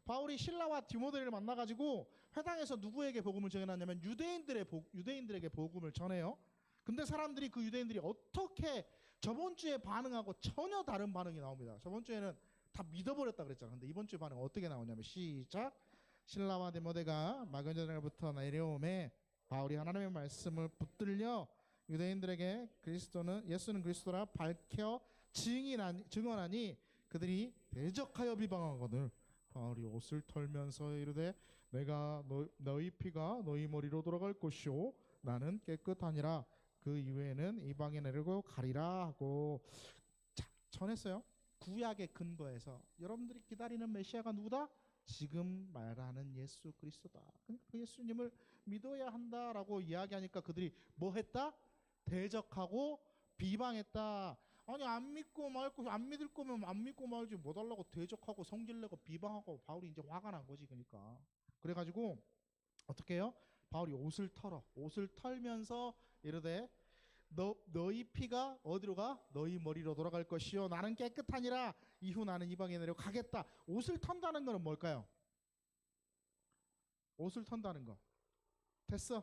바울이 실라와 디모데를 만나가지고 회당에서 누구에게 복음을 전해놨냐면 유대인들에게 복음을 전해요. 근데 사람들이 그 유대인들이 어떻게 저번 주에 반응하고 전혀 다른 반응이 나옵니다. 저번 주에는 다 믿어버렸다 그랬잖아. 근데 이번 주 반응 어떻게 나오냐면 시작. 실라와 디모데가 마게도냐로부터 내려오매 바울이 하나님의 말씀을 붙들려 유대인들에게 예수는 그리스도라 밝혀 증언하니 그들이 대적하여 비방하거늘 바울이 옷을 털면서 이르되 내가 너희 피가 너희 머리로 돌아갈 것이요 나는 깨끗하니라 그 이후에는 이방에 내리고 가리라 하고 전했어요. 구약의 근거에서 여러분들이 기다리는 메시아가 누구다? 지금 말하는 예수 그리스도다. 그러니까 그 예수님을 믿어야 한다라고 이야기하니까 그들이 뭐 했다? 대적하고 비방했다. 아니 안 믿고 말고 안 믿을 거면 안 믿고 말지 뭐 달라고 대적하고 성질내고 비방하고. 바울이 이제 화가 난 거지. 그러니까 그래가지고 어떻게 해요? 바울이 옷을 털면서 이르되 너희 피가 어디로 가? 너희 머리로 돌아갈 것이요 나는 깨끗하니라 이후 나는 이방에 내려 가겠다. 옷을 턴다는 거는 뭘까요? 옷을 턴다는 거. 됐어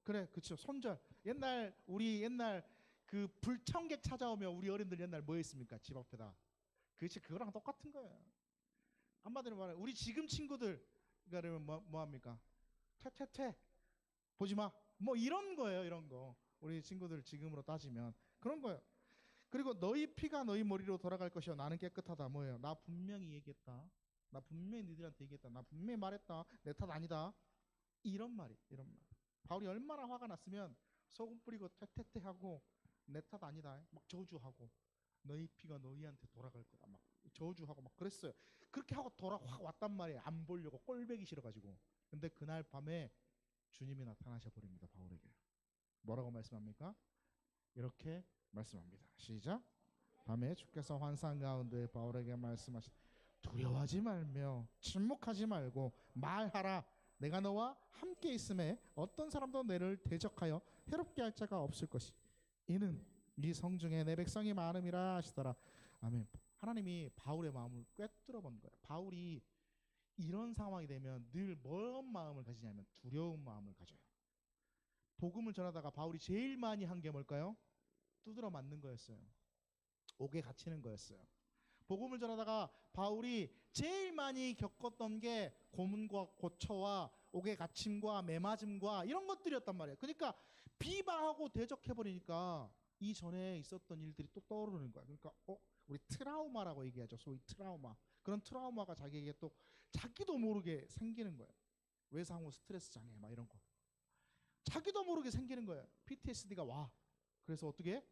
그래 그쵸. 손절. 우리 옛날 그 불청객 찾아오면 우리 어른들 옛날 뭐 했습니까? 집 앞에다. 그렇지. 그거랑 똑같은 거예요. 한마디로 말해 우리 지금 친구들 그러면 뭐 합니까? 퇴 보지 마. 뭐 이런 거예요. 이런 거. 우리 친구들 지금으로 따지면 그런 거예요. 그리고 너희 피가 너희 머리로 돌아갈 것이요 나는 깨끗하다. 뭐예요? 나 분명히 얘기했다. 나 분명히 니들한테 얘기했다. 나 분명히 말했다. 내 탓 아니다. 이런 말이. 바울이 얼마나 화가 났으면 소금 뿌리고 퇴퇴퇴 하고 내 탓 아니다. 막 저주하고 너희 피가 너희한테 돌아갈 거다. 막 저주하고 막 그랬어요. 그렇게 하고 확 왔단 말이에요. 안 보려고 꼴배기 싫어가지고. 근데 그날 밤에 주님이 나타나셔 버립니다. 바울에게. 뭐라고 말씀합니까? 이렇게 말씀합니다. 시작. 밤에 주께서 환상 가운데 바울에게 말씀하시 두려워하지 말며 침묵하지 말고 말하라. 내가 너와 함께 있음에 어떤 사람도 너를 대적하여 해롭게 할 자가 없을 것이 이는 이 성중에 내 백성이 많음이라 하시더라. 아멘. 하나님이 바울의 마음을 꿰뚫어 본 거예요. 바울이 이런 상황이 되면 늘 뭔 마음을 가지냐면 두려운 마음을 가져요. 복음을 전하다가 바울이 제일 많이 한 게 뭘까요? 두드러 맞는 거였어요. 옥에 갇히는 거였어요. 복음을 전하다가 바울이 제일 많이 겪었던 게 고문과 고초와 옥에 갇힘과 매맞음과 이런 것들이었단 말이에요. 그러니까 비방하고 대적해버리니까 이전에 있었던 일들이 또 떠오르는 거야. 그러니까 우리 트라우마라고 얘기하죠. 소위 트라우마. 그런 트라우마가 자기에게 또 자기도 모르게 생기는 거예요. 외상후 스트레스 장애 막 이런 거. 자기도 모르게 생기는 거예요. PTSD가 와. 그래서 어떻게 해?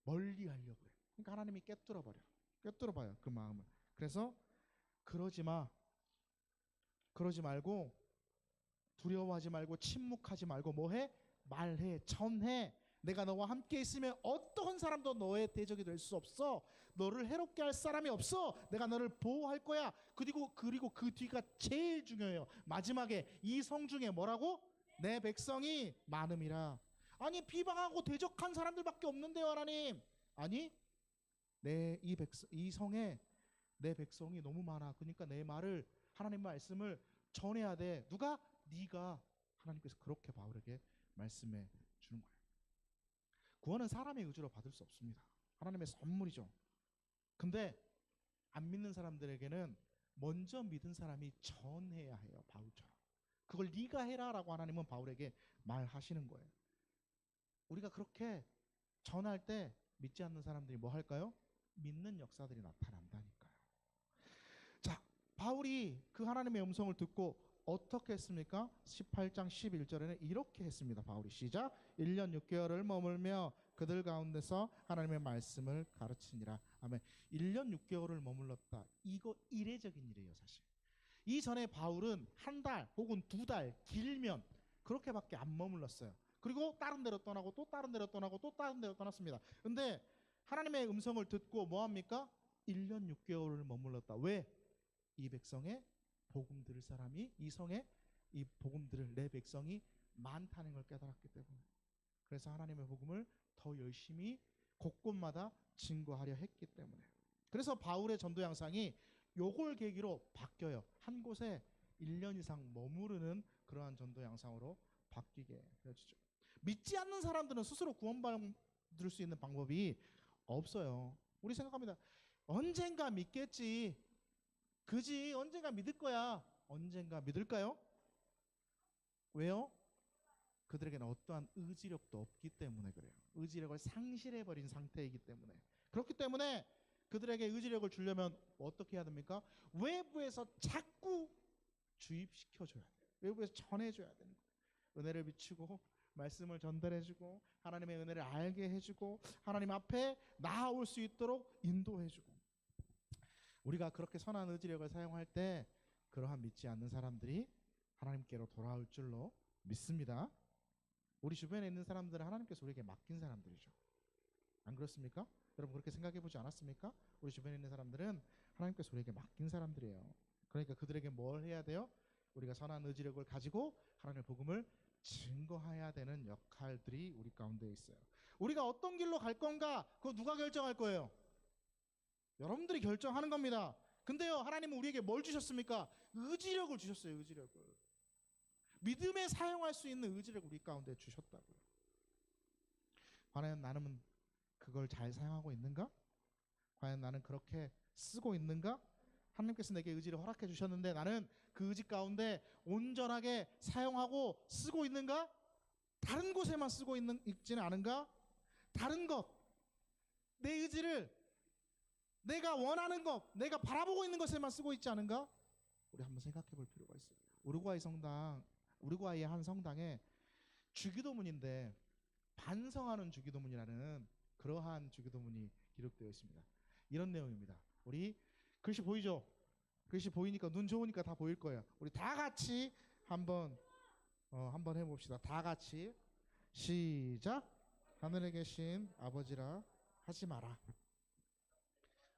멀리 하려고 해. 그러니까 하나님이 꿰뚫어봐요. 그 마음을. 그래서 그러지 말고 두려워하지 말고 침묵하지 말고 뭐해? 말해, 전해. 내가 너와 함께 있으면 어떠한 사람도 너의 대적이 될 수 없어. 너를 해롭게 할 사람이 없어. 내가 너를 보호할 거야. 그리고 그 뒤가 제일 중요해요. 마지막에 이 성 중에 뭐라고? 내 백성이 많음이라. 아니 비방하고 대적한 사람들밖에 없는데요 하나님. 아니 이 성에 내 백성이 너무 많아. 그러니까 내 말을, 하나님 말씀을 전해야 돼. 누가? 네가. 하나님께서 그렇게 바울에게 말씀해 주는 거예요. 구원은 사람의 의지로 받을 수 없습니다. 하나님의 선물이죠. 근데 안 믿는 사람들에게는 먼저 믿은 사람이 전해야 해요. 바울처럼. 그걸 네가 해라 라고 하나님은 바울에게 말하시는 거예요. 우리가 그렇게 전할 때 믿지 않는 사람들이 뭐 할까요? 믿는 역사들이 나타난다니까요. 자, 바울이 그 하나님의 음성을 듣고 어떻게 했습니까? 18장 11절에는 이렇게 했습니다. 바울이 시작. 1년 6개월을 머물며 그들 가운데서 하나님의 말씀을 가르치니라. 아멘. 1년 6개월을 머물렀다. 이거 이례적인 일이에요 사실. 이전에 바울은 한 달 혹은 두 달, 길면 그렇게밖에 안 머물렀어요. 그리고 다른 데로 떠나고 또 다른 데로 떠나고 또 다른 데로 떠났습니다. 근데 하나님의 음성을 듣고 뭐합니까? 1년 6개월을 머물렀다. 왜? 이 백성의 복음 들을 사람이, 이 성에 이 복음 들을 내 백성이 많다는 걸 깨달았기 때문에. 그래서 하나님의 복음을 더 열심히 곳곳마다 증거하려 했기 때문에. 그래서 바울의 전도 양상이 요걸 계기로 바뀌어요. 한 곳에 1년 이상 머무르는 그러한 전도 양상으로 바뀌게 되어지죠. 믿지 않는 사람들은 스스로 구원받을 수 있는 방법이 없어요. 우리 생각합니다. 언젠가 믿겠지. 그지? 언젠가 믿을 거야. 언젠가 믿을까요? 왜요? 그들에게는 어떠한 의지력도 없기 때문에 그래요. 의지력을 상실해버린 상태이기 때문에. 그렇기 때문에 그들에게 의지력을 주려면 어떻게 해야 됩니까? 외부에서 자꾸 주입시켜줘야 돼요. 외부에서 전해줘야 되는 거예요. 은혜를 비추고 말씀을 전달해주고 하나님의 은혜를 알게 해주고 하나님 앞에 나아올 수 있도록 인도해주고. 우리가 그렇게 선한 의지력을 사용할 때 그러한 믿지 않는 사람들이 하나님께로 돌아올 줄로 믿습니다. 우리 주변에 있는 사람들은 하나님께서 우리에게 맡긴 사람들이죠. 안 그렇습니까? 여러분 그렇게 생각해 보지 않았습니까? 우리 주변에 있는 사람들은 하나님께서 우리에게 맡긴 사람들이에요. 그러니까 그들에게 뭘 해야 돼요? 우리가 선한 의지력을 가지고 하나님의 복음을 증거해야 되는 역할들이 우리 가운데 있어요. 우리가 어떤 길로 갈 건가? 그거 누가 결정할 거예요? 여러분들이 결정하는 겁니다. 근데요, 하나님은 우리에게 뭘 주셨습니까? 의지력을 주셨어요. 의지력을. 믿음에 사용할 수 있는 의지력을 우리 가운데 주셨다고요. 과연 나는 그걸 잘 사용하고 있는가? 과연 나는 그렇게 쓰고 있는가? 하나님께서 내게 의지를 허락해 주셨는데 나는 그 의지 가운데 온전하게 사용하고 쓰고 있는가? 다른 곳에만 쓰고 있지는 않은가? 다른 것, 내 의지를 내가 원하는 것, 내가 바라보고 있는 것에만 쓰고 있지 않은가? 우리 한번 생각해 볼 필요가 있어요. 우루과이의 한 성당에 주기도문인데 반성하는 주기도문이라는 그러한 주기도문이 기록되어 있습니다. 이런 내용입니다. 우리 글씨 보이죠? 글씨 보이니까 눈 좋으니까 다 보일 거예요. 우리 다 같이 한번 해봅시다. 다 같이 시작. 하늘에 계신 아버지라 하지 마라.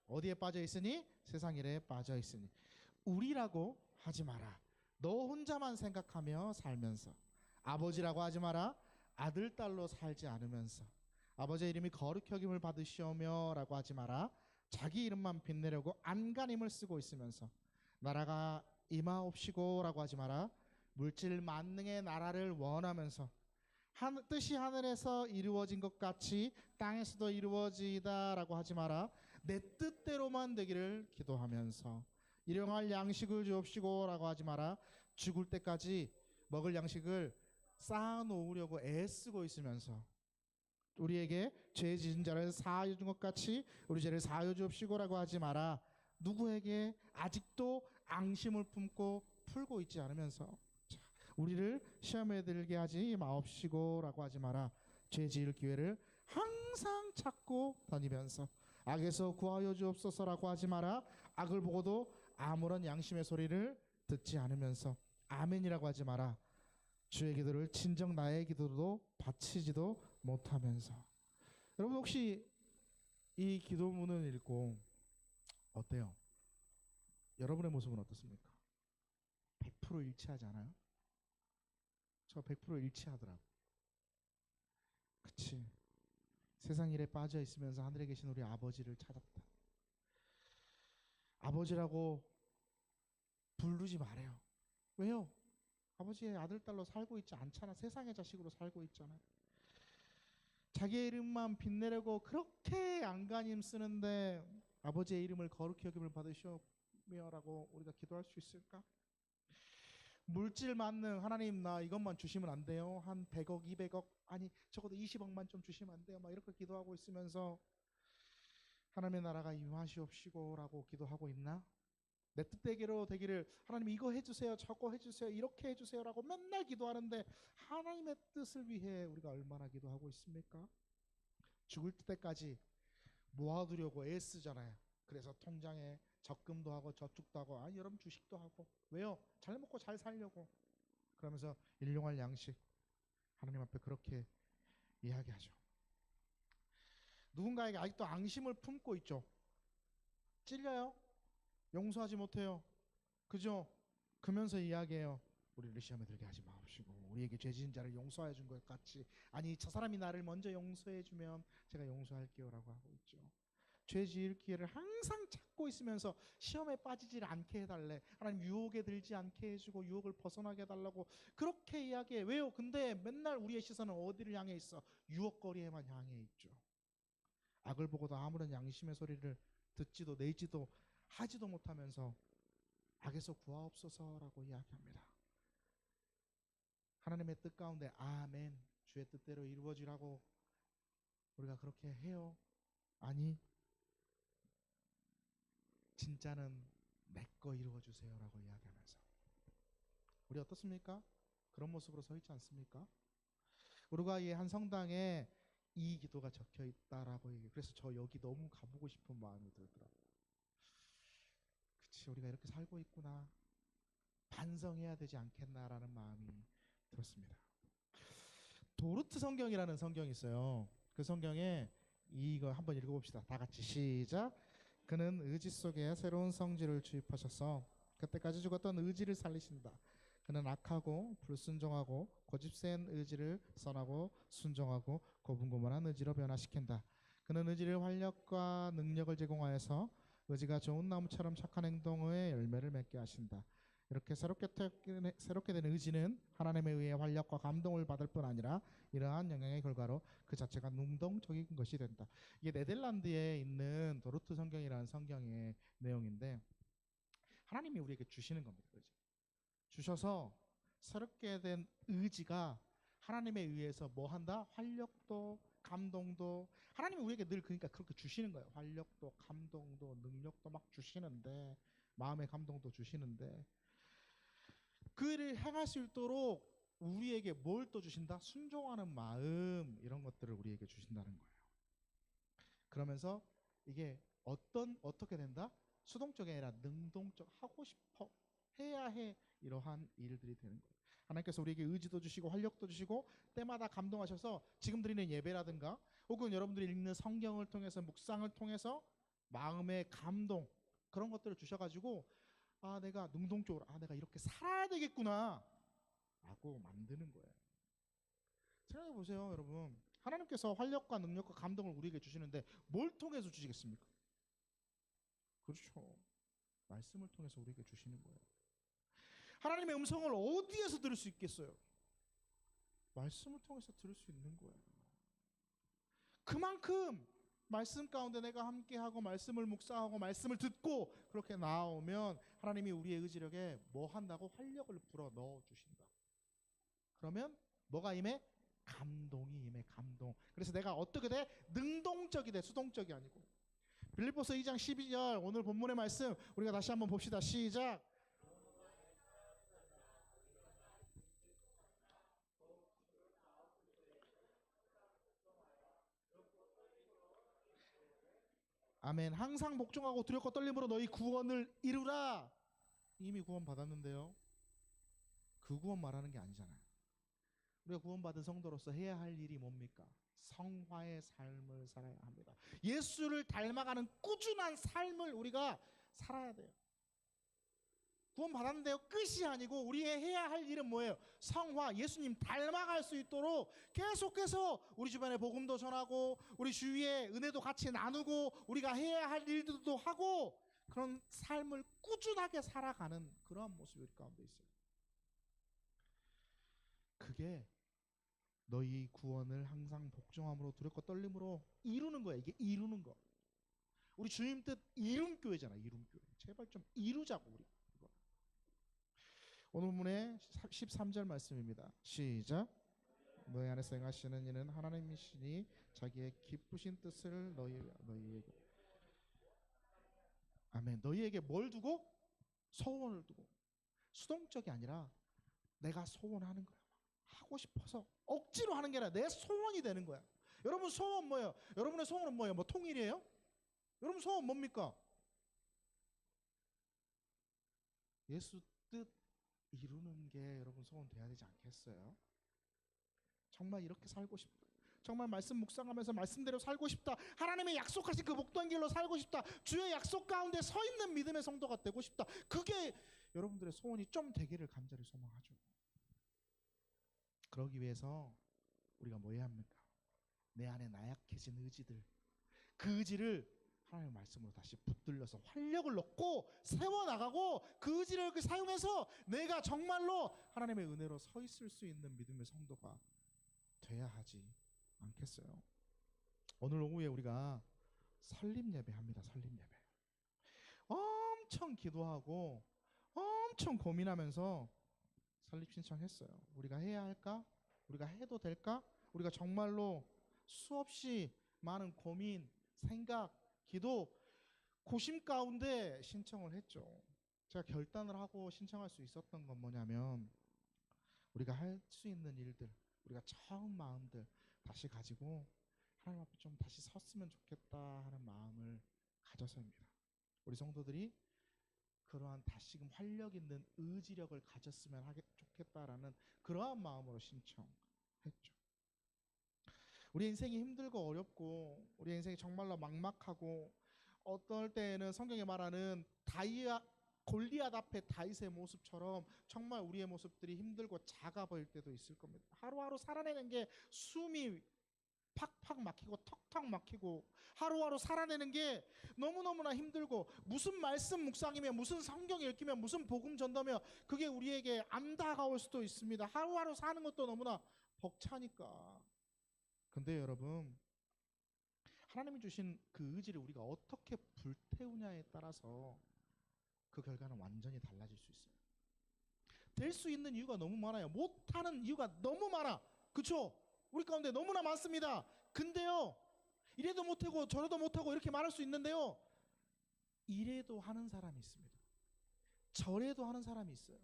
어디에 빠져 있으니? 세상 일에 빠져 있으니. 우리라고 하지 마라. 너 혼자만 생각하며 살면서. 아버지라고 하지 마라. 아들 딸로 살지 않으면서. 아버지의 이름이 거룩히 여김을 받으시오며 라고 하지 마라. 자기 이름만 빛내려고 안간힘을 쓰고 있으면서. 나라가 임하옵시고 라고 하지 마라. 물질 만능의 나라를 원하면서. 뜻이 하늘에서 이루어진 것 같이 땅에서도 이루어지다 라고 하지 마라. 내 뜻대로만 되기를 기도하면서. 일용할 양식을 주옵시고 라고 하지 마라. 죽을 때까지 먹을 양식을 쌓아놓으려고 애쓰고 있으면서. 우리에게 죄 지은 자를 사하여 준 것 같이 우리 죄를 사하여 주옵시고 라고 하지 마라. 누구에게 아직도 앙심을 품고 풀고 있지 않으면서. 우리를 시험에 들게 하지 마옵시고 라고 하지 마라. 죄 지을 기회를 항상 찾고 다니면서. 악에서 구하여 주옵소서라고 하지 마라. 악을 보고도 아무런 양심의 소리를 듣지 않으면서. 아멘이라고 하지 마라. 주의 기도를 진정 나의 기도로 바치지도 못하면서. 여러분 혹시 이 기도문을 읽고 어때요? 여러분의 모습은 어떻습니까? 100% 일치하지 않아요? 저 100% 일치하더라고. 그치? 세상 일에 빠져 있으면서 하늘에 계신 우리 아버지를 찾았다. 아버지라고 부르지 말아요. 왜요? 아버지의 아들 딸로 살고 있지 않잖아. 세상의 자식으로 살고 있잖아요. 자기의 이름만 빛내려고 그렇게 안간힘 쓰는데 아버지의 이름을 거룩히 여김을 받으시오며라고 우리가 기도할 수 있을까? 물질 만능 하나님 나 이것만 주시면 안 돼요? 한 100억 200억 아니 적어도 20억만 좀 주시면 안 돼요? 막 이렇게 기도하고 있으면서 하나님의 나라가 임하시옵시고라고 기도하고 있나? 내 뜻대로 되기를 하나님 이거 해주세요 저거 해주세요 이렇게 해주세요라고 맨날 기도하는데 하나님의 뜻을 위해 우리가 얼마나 기도하고 있습니까? 죽을 때까지 모아두려고 애쓰잖아요. 그래서 통장에 적금도 하고 저축도 하고 여러분 주식도 하고 왜요? 잘 먹고 잘 살려고. 그러면서 일용할 양식 하나님 앞에 그렇게 이야기하죠. 누군가에게 아직도 앙심을 품고 있죠. 찔려요? 용서하지 못해요. 그죠? 그러면서 이야기해요. 우리를 시험에 들게 하지 마옵시고 우리에게 죄 지은 자를 용서해 준 것 같이 아니 저 사람이 나를 먼저 용서해 주면 제가 용서할게요 라고 하고 있죠. 죄 지을 기회를 항상 찾고 있으면서 시험에 빠지질 않게 해달래. 하나님 유혹에 들지 않게 해주고 유혹을 벗어나게 해달라고 그렇게 이야기해. 왜요? 근데 맨날 우리의 시선은 어디를 향해 있어? 유혹거리에만 향해 있죠. 악을 보고도 아무런 양심의 소리를 듣지도 내지도 하지도 못하면서 악에서 구하옵소서라고 이야기합니다. 하나님의 뜻 가운데 아멘 주의 뜻대로 이루어지라고 우리가 그렇게 해요? 아니 진짜는 내 거 이루어주세요라고 이야기하면서 우리 어떻습니까? 그런 모습으로 서 있지 않습니까? 우루과이의 한 성당에 이 기도가 적혀 있다라고 얘기해요. 그래서 저 여기 너무 가보고 싶은 마음이 들더라고요. 그치 우리가 이렇게 살고 있구나 반성해야 되지 않겠나라는 마음이 들었습니다. 도르트 성경이라는 성경이 있어요. 그 성경에 이거 한번 읽어봅시다. 다 같이 시작. 그는 의지 속에 새로운 성질을 주입하셔서 그때까지 죽었던 의지를 살리신다. 그는 악하고 불순종하고 고집센 의지를 선하고 순종하고 고분고분한 의지로 변화시킨다. 그는 의지를 활력과 능력을 제공하여서 의지가 좋은 나무처럼 착한 행동의 열매를 맺게 하신다. 이렇게 새롭게 된 의지는 하나님에 의해 활력과 감동을 받을 뿐 아니라 이러한 영향의 결과로 그 자체가 능동적인 것이 된다. 이게 네덜란드에 있는 도르트 성경이라는 성경의 내용인데 하나님이 우리에게 주시는 겁니다. 그렇죠? 주셔서 새롭게 된 의지가 하나님에 의해서 뭐 한다? 활력도 감동도 하나님이 우리에게 늘 그러니까 그렇게 주시는 거예요. 활력도 감동도 능력도 막 주시는데 마음의 감동도 주시는데 그 일을 행할 수 있도록 우리에게 뭘 또 주신다? 순종하는 마음 이런 것들을 우리에게 주신다는 거예요. 그러면서 이게 어떻게 된다? 수동적이 아니라 능동적 하고 싶어 해야 해 이러한 일들이 되는 거예요. 하나님께서 우리에게 의지도 주시고 활력도 주시고 때마다 감동하셔서 지금 드리는 예배라든가 혹은 여러분들이 읽는 성경을 통해서 묵상을 통해서 마음의 감동 그런 것들을 주셔가지고 내가 능동적으로 내가 이렇게 살아야 되겠구나 라고 만드는 거예요. 생각해 보세요 여러분. 하나님께서 활력과 능력과 감동을 우리에게 주시는데 뭘 통해서 주시겠습니까? 그렇죠. 말씀을 통해서 우리에게 주시는 거예요. 하나님의 음성을 어디에서 들을 수 있겠어요? 말씀을 통해서 들을 수 있는 거예요. 그만큼 말씀 가운데 내가 함께하고 말씀을 묵상하고 말씀을 듣고 그렇게 나오면 하나님이 우리의 의지력에 뭐 한다고? 활력을 불어 넣어 주신다. 그러면 뭐가 임해? 감동이 임해. 감동. 그래서 내가 어떻게 돼? 능동적이 돼. 수동적이 아니고. 빌립보서 2장 12절 오늘 본문의 말씀 우리가 다시 한번 봅시다. 시작. 아멘. 항상 복종하고 두렵고 떨림으로 너희 구원을 이루라. 이미 구원 받았는데요. 그 구원 말하는 게 아니잖아요. 우리가 구원받은 성도로서 해야 할 일이 뭡니까? 성화의 삶을 살아야 합니다. 예수를 닮아가는 꾸준한 삶을 우리가 살아야 돼요. 구원 받았는데요, 끝이 아니고 우리의 해야 할 일은 뭐예요? 성화, 예수님 닮아갈 수 있도록 계속해서 우리 주변에 복음도 전하고 우리 주위에 은혜도 같이 나누고 우리가 해야 할 일들도 하고 그런 삶을 꾸준하게 살아가는 그러한 모습이 우리 가운데 있어요. 그게 너희 구원을 항상 복종함으로 두렵고 떨림으로 이루는 거야. 이게 이루는 거. 우리 주님 뜻 이룸교회잖아. 이룸교회. 제발 좀 이루자고 우리. 오늘 본문의 13절 말씀입니다. 시작. 너희 안에서 행하시는 이는 하나님이시니 자기의 기쁘신 뜻을 너희에게 아멘. 너희에게 뭘 두고? 소원을 두고. 수동적이 아니라 내가 소원하는 거야. 하고 싶어서 억지로 하는 게 아니라 내 소원이 되는 거야. 여러분 소원 뭐예요? 여러분의 소원은 뭐예요? 뭐 통일이에요? 여러분 소원 뭡니까? 예수 뜻 이루는 게 여러분 소원 돼야 되지 않겠어요? 정말 이렇게 살고 싶다. 정말 말씀 묵상하면서 말씀대로 살고 싶다. 하나님의 약속하신 그 복된 길로 살고 싶다. 주의 약속 가운데 서 있는 믿음의 성도가 되고 싶다. 그게 여러분들의 소원이 좀 되기를 간절히 소망하죠. 그러기 위해서 우리가 뭐 해야 합니까? 내 안에 나약해진 의지들, 그 의지를 하나님의 말씀으로 다시 붙들려서 활력을 넣고 세워나가고 그 의지를 사용해서 내가 정말로 하나님의 은혜로 서 있을 수 있는 믿음의 성도가 돼야 하지 않겠어요? 오늘 오후에 우리가 설립 예배합니다. 설립 예배. 엄청 기도하고 엄청 고민하면서 설립 신청했어요. 우리가 해야 할까? 우리가 해도 될까? 우리가 정말로 수없이 많은 고민, 생각, 기도, 고심 가운데 신청을 했죠. 제가 결단을 하고 신청할 수 있었던 건 뭐냐면 우리가 할 수 있는 일들, 우리가 처음 마음들 다시 가지고 하나님 앞에 좀 다시 섰으면 좋겠다 하는 마음을 가져서입니다. 우리 성도들이 그러한 다시금 활력 있는 의지력을 가졌으면 좋겠다라는 그러한 마음으로 신청했죠. 우리 인생이 힘들고 어렵고 우리 인생이 정말로 막막하고 어떨 때에는 성경에 말하는 골리앗 앞에 다윗의 모습처럼 정말 우리의 모습들이 힘들고 작아 보일 때도 있을 겁니다. 하루하루 살아내는 게 숨이 팍팍 막히고 턱턱 막히고 하루하루 살아내는 게 너무너무나 힘들고 무슨 말씀 묵상이며 무슨 성경 읽기며 무슨 복음 전도며 그게 우리에게 안 다가올 수도 있습니다. 하루하루 사는 것도 너무나 벅차니까. 근데 여러분 하나님이 주신 그 의지를 우리가 어떻게 불태우냐에 따라서 그 결과는 완전히 달라질 수 있어요. 될 수 있는 이유가 너무 많아요. 못하는 이유가 너무 많아. 그렇죠? 우리 가운데 너무나 많습니다. 근데요 이래도 못하고 저래도 못하고 이렇게 말할 수 있는데요 이래도 하는 사람이 있습니다. 저래도 하는 사람이 있어요.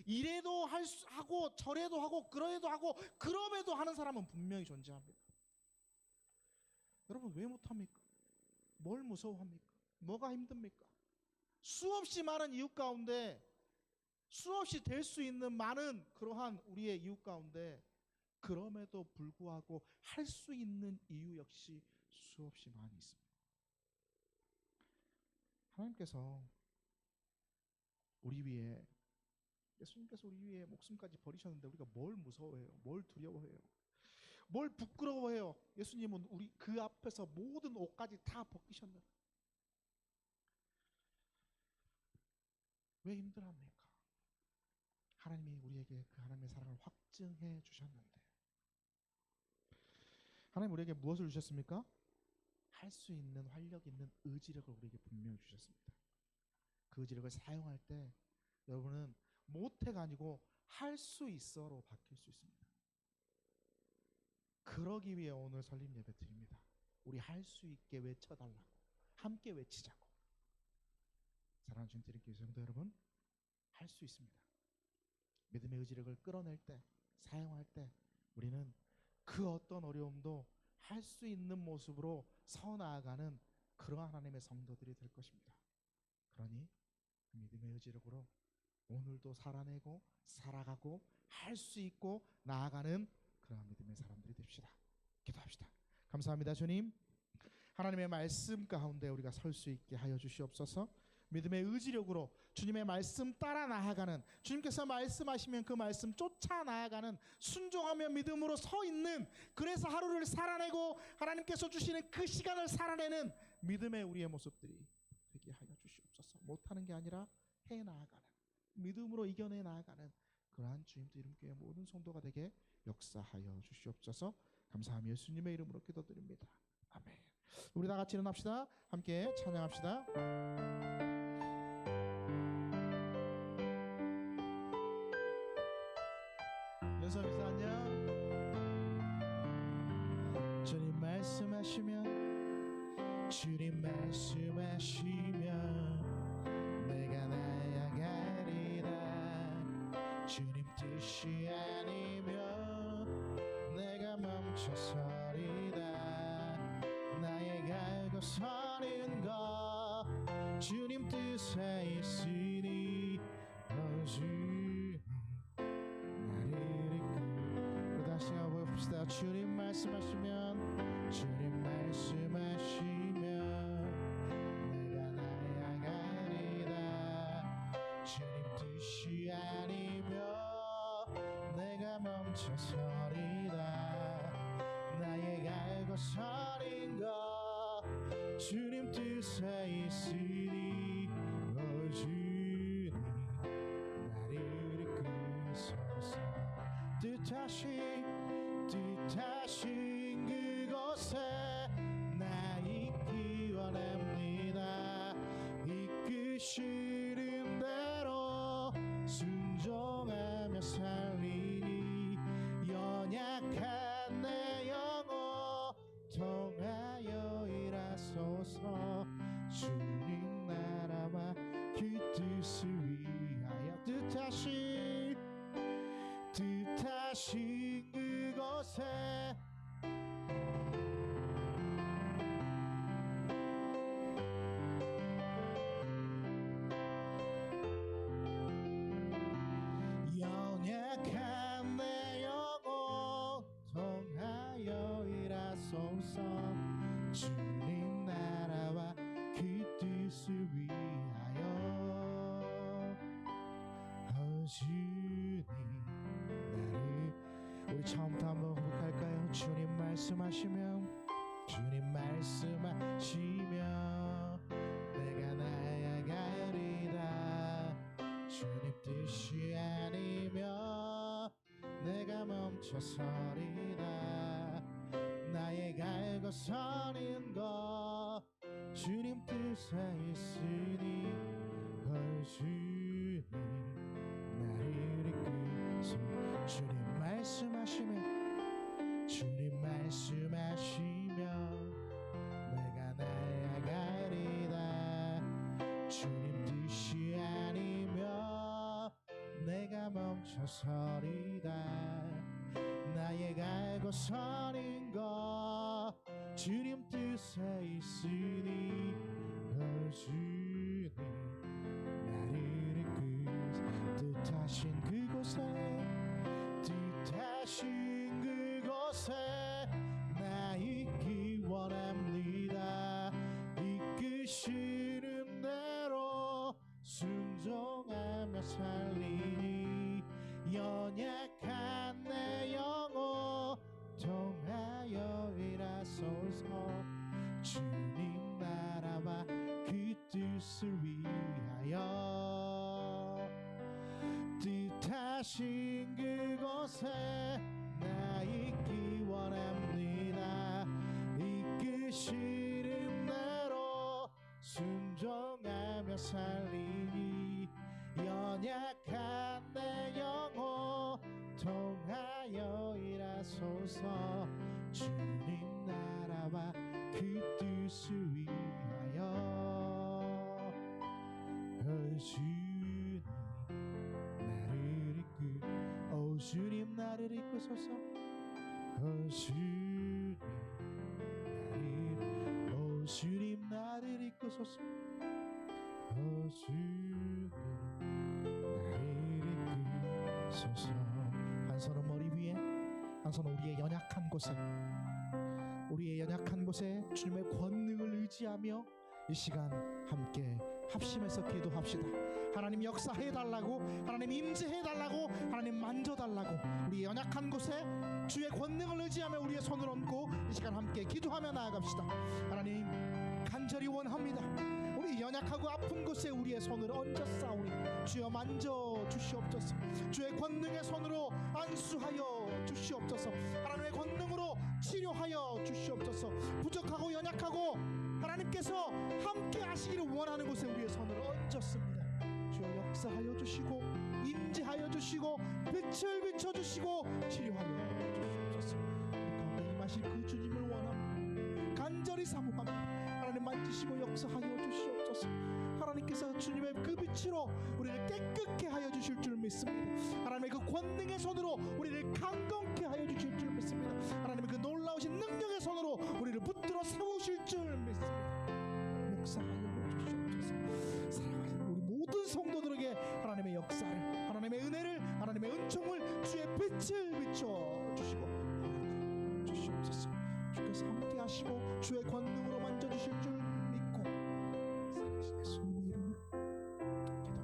이래도 하고 저래도 하고 그래도 하고 그럼에도 하는 사람은 분명히 존재합니다. 여러분 왜 못합니까? 뭘 무서워합니까? 뭐가 힘듭니까? 수없이 많은 이유 가운데 수없이 될 수 있는 많은 그러한 우리의 이유 가운데 그럼에도 불구하고 할 수 있는 이유 역시 수없이 많이 있습니다. 하나님께서 우리 위에 예수님께서 우리 위에 목숨까지 버리셨는데 우리가 뭘 무서워해요? 뭘 두려워해요? 뭘 부끄러워해요? 예수님은 우리 그 앞에서 모든 옷까지 다 벗기셨는데 왜 힘들합니까? 하나님이 우리에게 그 하나님의 사랑을 확증해 주셨는데 하나님 우리에게 무엇을 주셨습니까? 할 수 있는 활력 있는 의지력을 우리에게 분명히 주셨습니다. 그 의지력을 사용할 때 여러분은 못해가 아니고 할 수 있어로 바뀔 수 있습니다. 그러기 위해 오늘 설립 예배 드립니다. 우리 할 수 있게 외쳐달라고 함께 외치자고. 사랑하는 주님들께 성도 여러분 할 수 있습니다. 믿음의 의지력을 끌어낼 때 사용할 때 우리는 그 어떤 어려움도 할 수 있는 모습으로 서 나아가는 그러한 하나님의 성도들이 될 것입니다. 그러니 그 믿음의 의지력으로 오늘도 살아내고 살아가고 할 수 있고 나아가는 그러한 믿음의 사람들이 됩시다. 기도합시다. 감사합니다. 주님, 하나님의 말씀 가운데 우리가 설 수 있게 하여 주시옵소서. 믿음의 의지력으로 주님의 말씀 따라 나아가는, 주님께서 말씀하시면 그 말씀 쫓아 나아가는, 순종하며 믿음으로 서 있는, 그래서 하루를 살아내고 하나님께서 주시는 그 시간을 살아내는 믿음의 우리의 모습들이 되게 하여 주시옵소서. 못하는 게 아니라 해 나아가는, 믿음으로 이겨내 나아가는 그러한 주님도 이름교회 모든 성도가 되게 역사하여 주시옵소서. 감사하며 예수님의 이름으로 기도드립니다. 아멘. 우리 다 같이 일어납시다. 함께 찬양합시다. 연서 미사 안녕. 주님 말씀하시면, 주님 말씀하시면 내가 나아가리라. 주님 뜻이 아니면 내가 멈춰서리다. 나의 갈고 서는 것 주님 뜻에 있으니 오직 나를 이끌. 다시 한번 봅시다. 주님 말씀하시면, 주님 말씀하시면 내가 나아가리라. 주님 뜻이 아니면 내가 멈춰서리다. 나의 갈고 서는 것 주님 뜻에 있으니 오직 나를 이끌소서. 뜻하신 그곳에 나 있기 원합니다. 이끄시는 대로 순종하며 살리니 연약한 내 영혼 통하여 일하소서. 주님 나라와 그 뜻을 위하여 뜻하신 그곳에 연약한 내 영혼 통하여 일하소서. 주님 나라와 그 뜻을 위하여 주님 나를. 우리 처음부터 한번 회복할까요? 주님 말씀하시면, 주님 말씀하시면 내가 나아가리라. 주님 뜻이 아니면 내가 멈춰서리다. 나의 갈고 서는 것 주님 뜻에 있으니 주님 나를 이끌소. 주님 말씀하시면, 주님 말씀하시면 내가 나아가리라. 주님 뜻이 아니면 내가 멈춰서리다. 나의 갈고 서는 것 주님 뜻에 있으니 주님 나를 이끌소. 뜻하신 그곳에 나 있기 원합니다. 이끄시는 대로 순종하며 살리니 연약한 내 영혼 통하여 일하소서. 주님 나라와 그 뜻을 위하여 뜻하신 그곳에 나 있기 원합니다. 이끄시는 대로 순종하며 살리니 연약한 내 영혼 통하여 일하소서. 주님 나라와 그 뜻을 위하여 주님 나를 이끌. 주님 나를 이끄소서. 주님 나를, 주님 나를 이끄소서. 주님 나를 이끄소서. 한 손은 머리 위에, 한 손은 우리의 연약한 곳에, 우리 우리의 연약한 곳에 주님의 권능을 의지하며 이 시간 함께 합심해서 기도합시다. 하나님 역사해달라고, 하나님 임재해달라고, 하나님 만져달라고, 우리 연약한 곳에 주의 권능을 의지하며 우리의 손을 얹고 이 시간 함께 기도하며 나아갑시다. 하나님 간절히 원합니다. 우리 연약하고 아픈 곳에 우리의 손을 얹었사오니 주여 만져 주시옵소서. 주의 권능의 손으로 안수하여 주시옵소서. 하나님의 권능으로 치료하여 주시옵소서. 부족하고 연약하고 하나님께서 함께 하시기를 원하는 곳에 우리의 손을 얹었습니다. 주여 역사하여 주시고 임재하여 주시고 빛을 비춰주시고 치료하여 주시옵소서. 우리 가운데 임하실 그 주님을 원합니다. 간절히 사모합니다. 하나님 만지시고 역사하여 주시옵소서. 하나님께서 주님의 그 빛으로 우리를 깨끗게 하여 주실 줄 믿습니다. 하나님의 그 권능의 손으로 우리를 강건케 하여 주실 줄 믿습니다. 하나님의 그 놀라우신 능력의 손으로 우리를 붙들어 세우실 줄 믿습니다. 역사하여 주시옵소서. 사랑하는 우리 모든 성도들에게 하나님의 역사를, 하나님의 은혜를, 하나님의 은총을, 주의 빛을 비춰 주시고 주시옵소서. 주께서 함께 하시고 주의 권능으로 만져주실 줄 믿고 살아계신 예수님의 이름으로 기도합니다.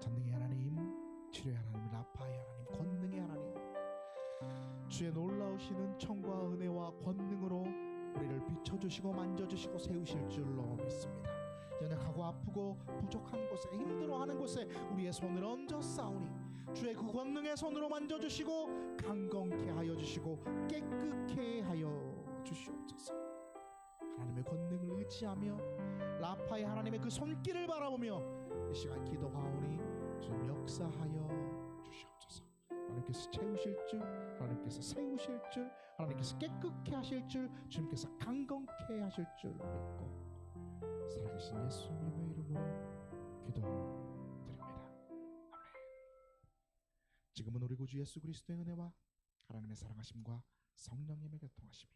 전능의 하나님, 치료의 하나님, 라파의 하나님, 권능의 하나님, 주의 놀라우신 은총과 은혜와 권능으로 우리를 비춰주시고 만져주시고 세우실 줄로 믿습니다. 연약하고 아프고 부족한 곳에, 힘들어하는 곳에 우리의 손을 얹어 싸우니 주의 그 권능의 손으로 만져주시고 강건케 하여 주시고 깨끗게 하여 주시옵소서. 하나님의 권능을 의지하며 라파의 하나님의 그 손길을 바라보며 이 시간 기도하오니 주님 역사하여 주시옵소서. 하나님께서 채우실 줄, 하나님께서 세우실 줄, 하나님께서 깨끗게 하실 줄, 주님께서 강건케 하실 줄 믿고 살아계신 예수님의 이름으로 기도드립니다. 아멘. 지금은 우리 구주 예수 그리스도의 은혜와 하나님의 사랑하심과 성령님의 교통하심이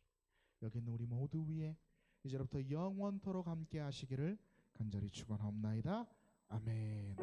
여기 있는 우리 모두 위에 이제부터 영원토록 함께 하시기를 간절히 축원하옵나이다. 아멘.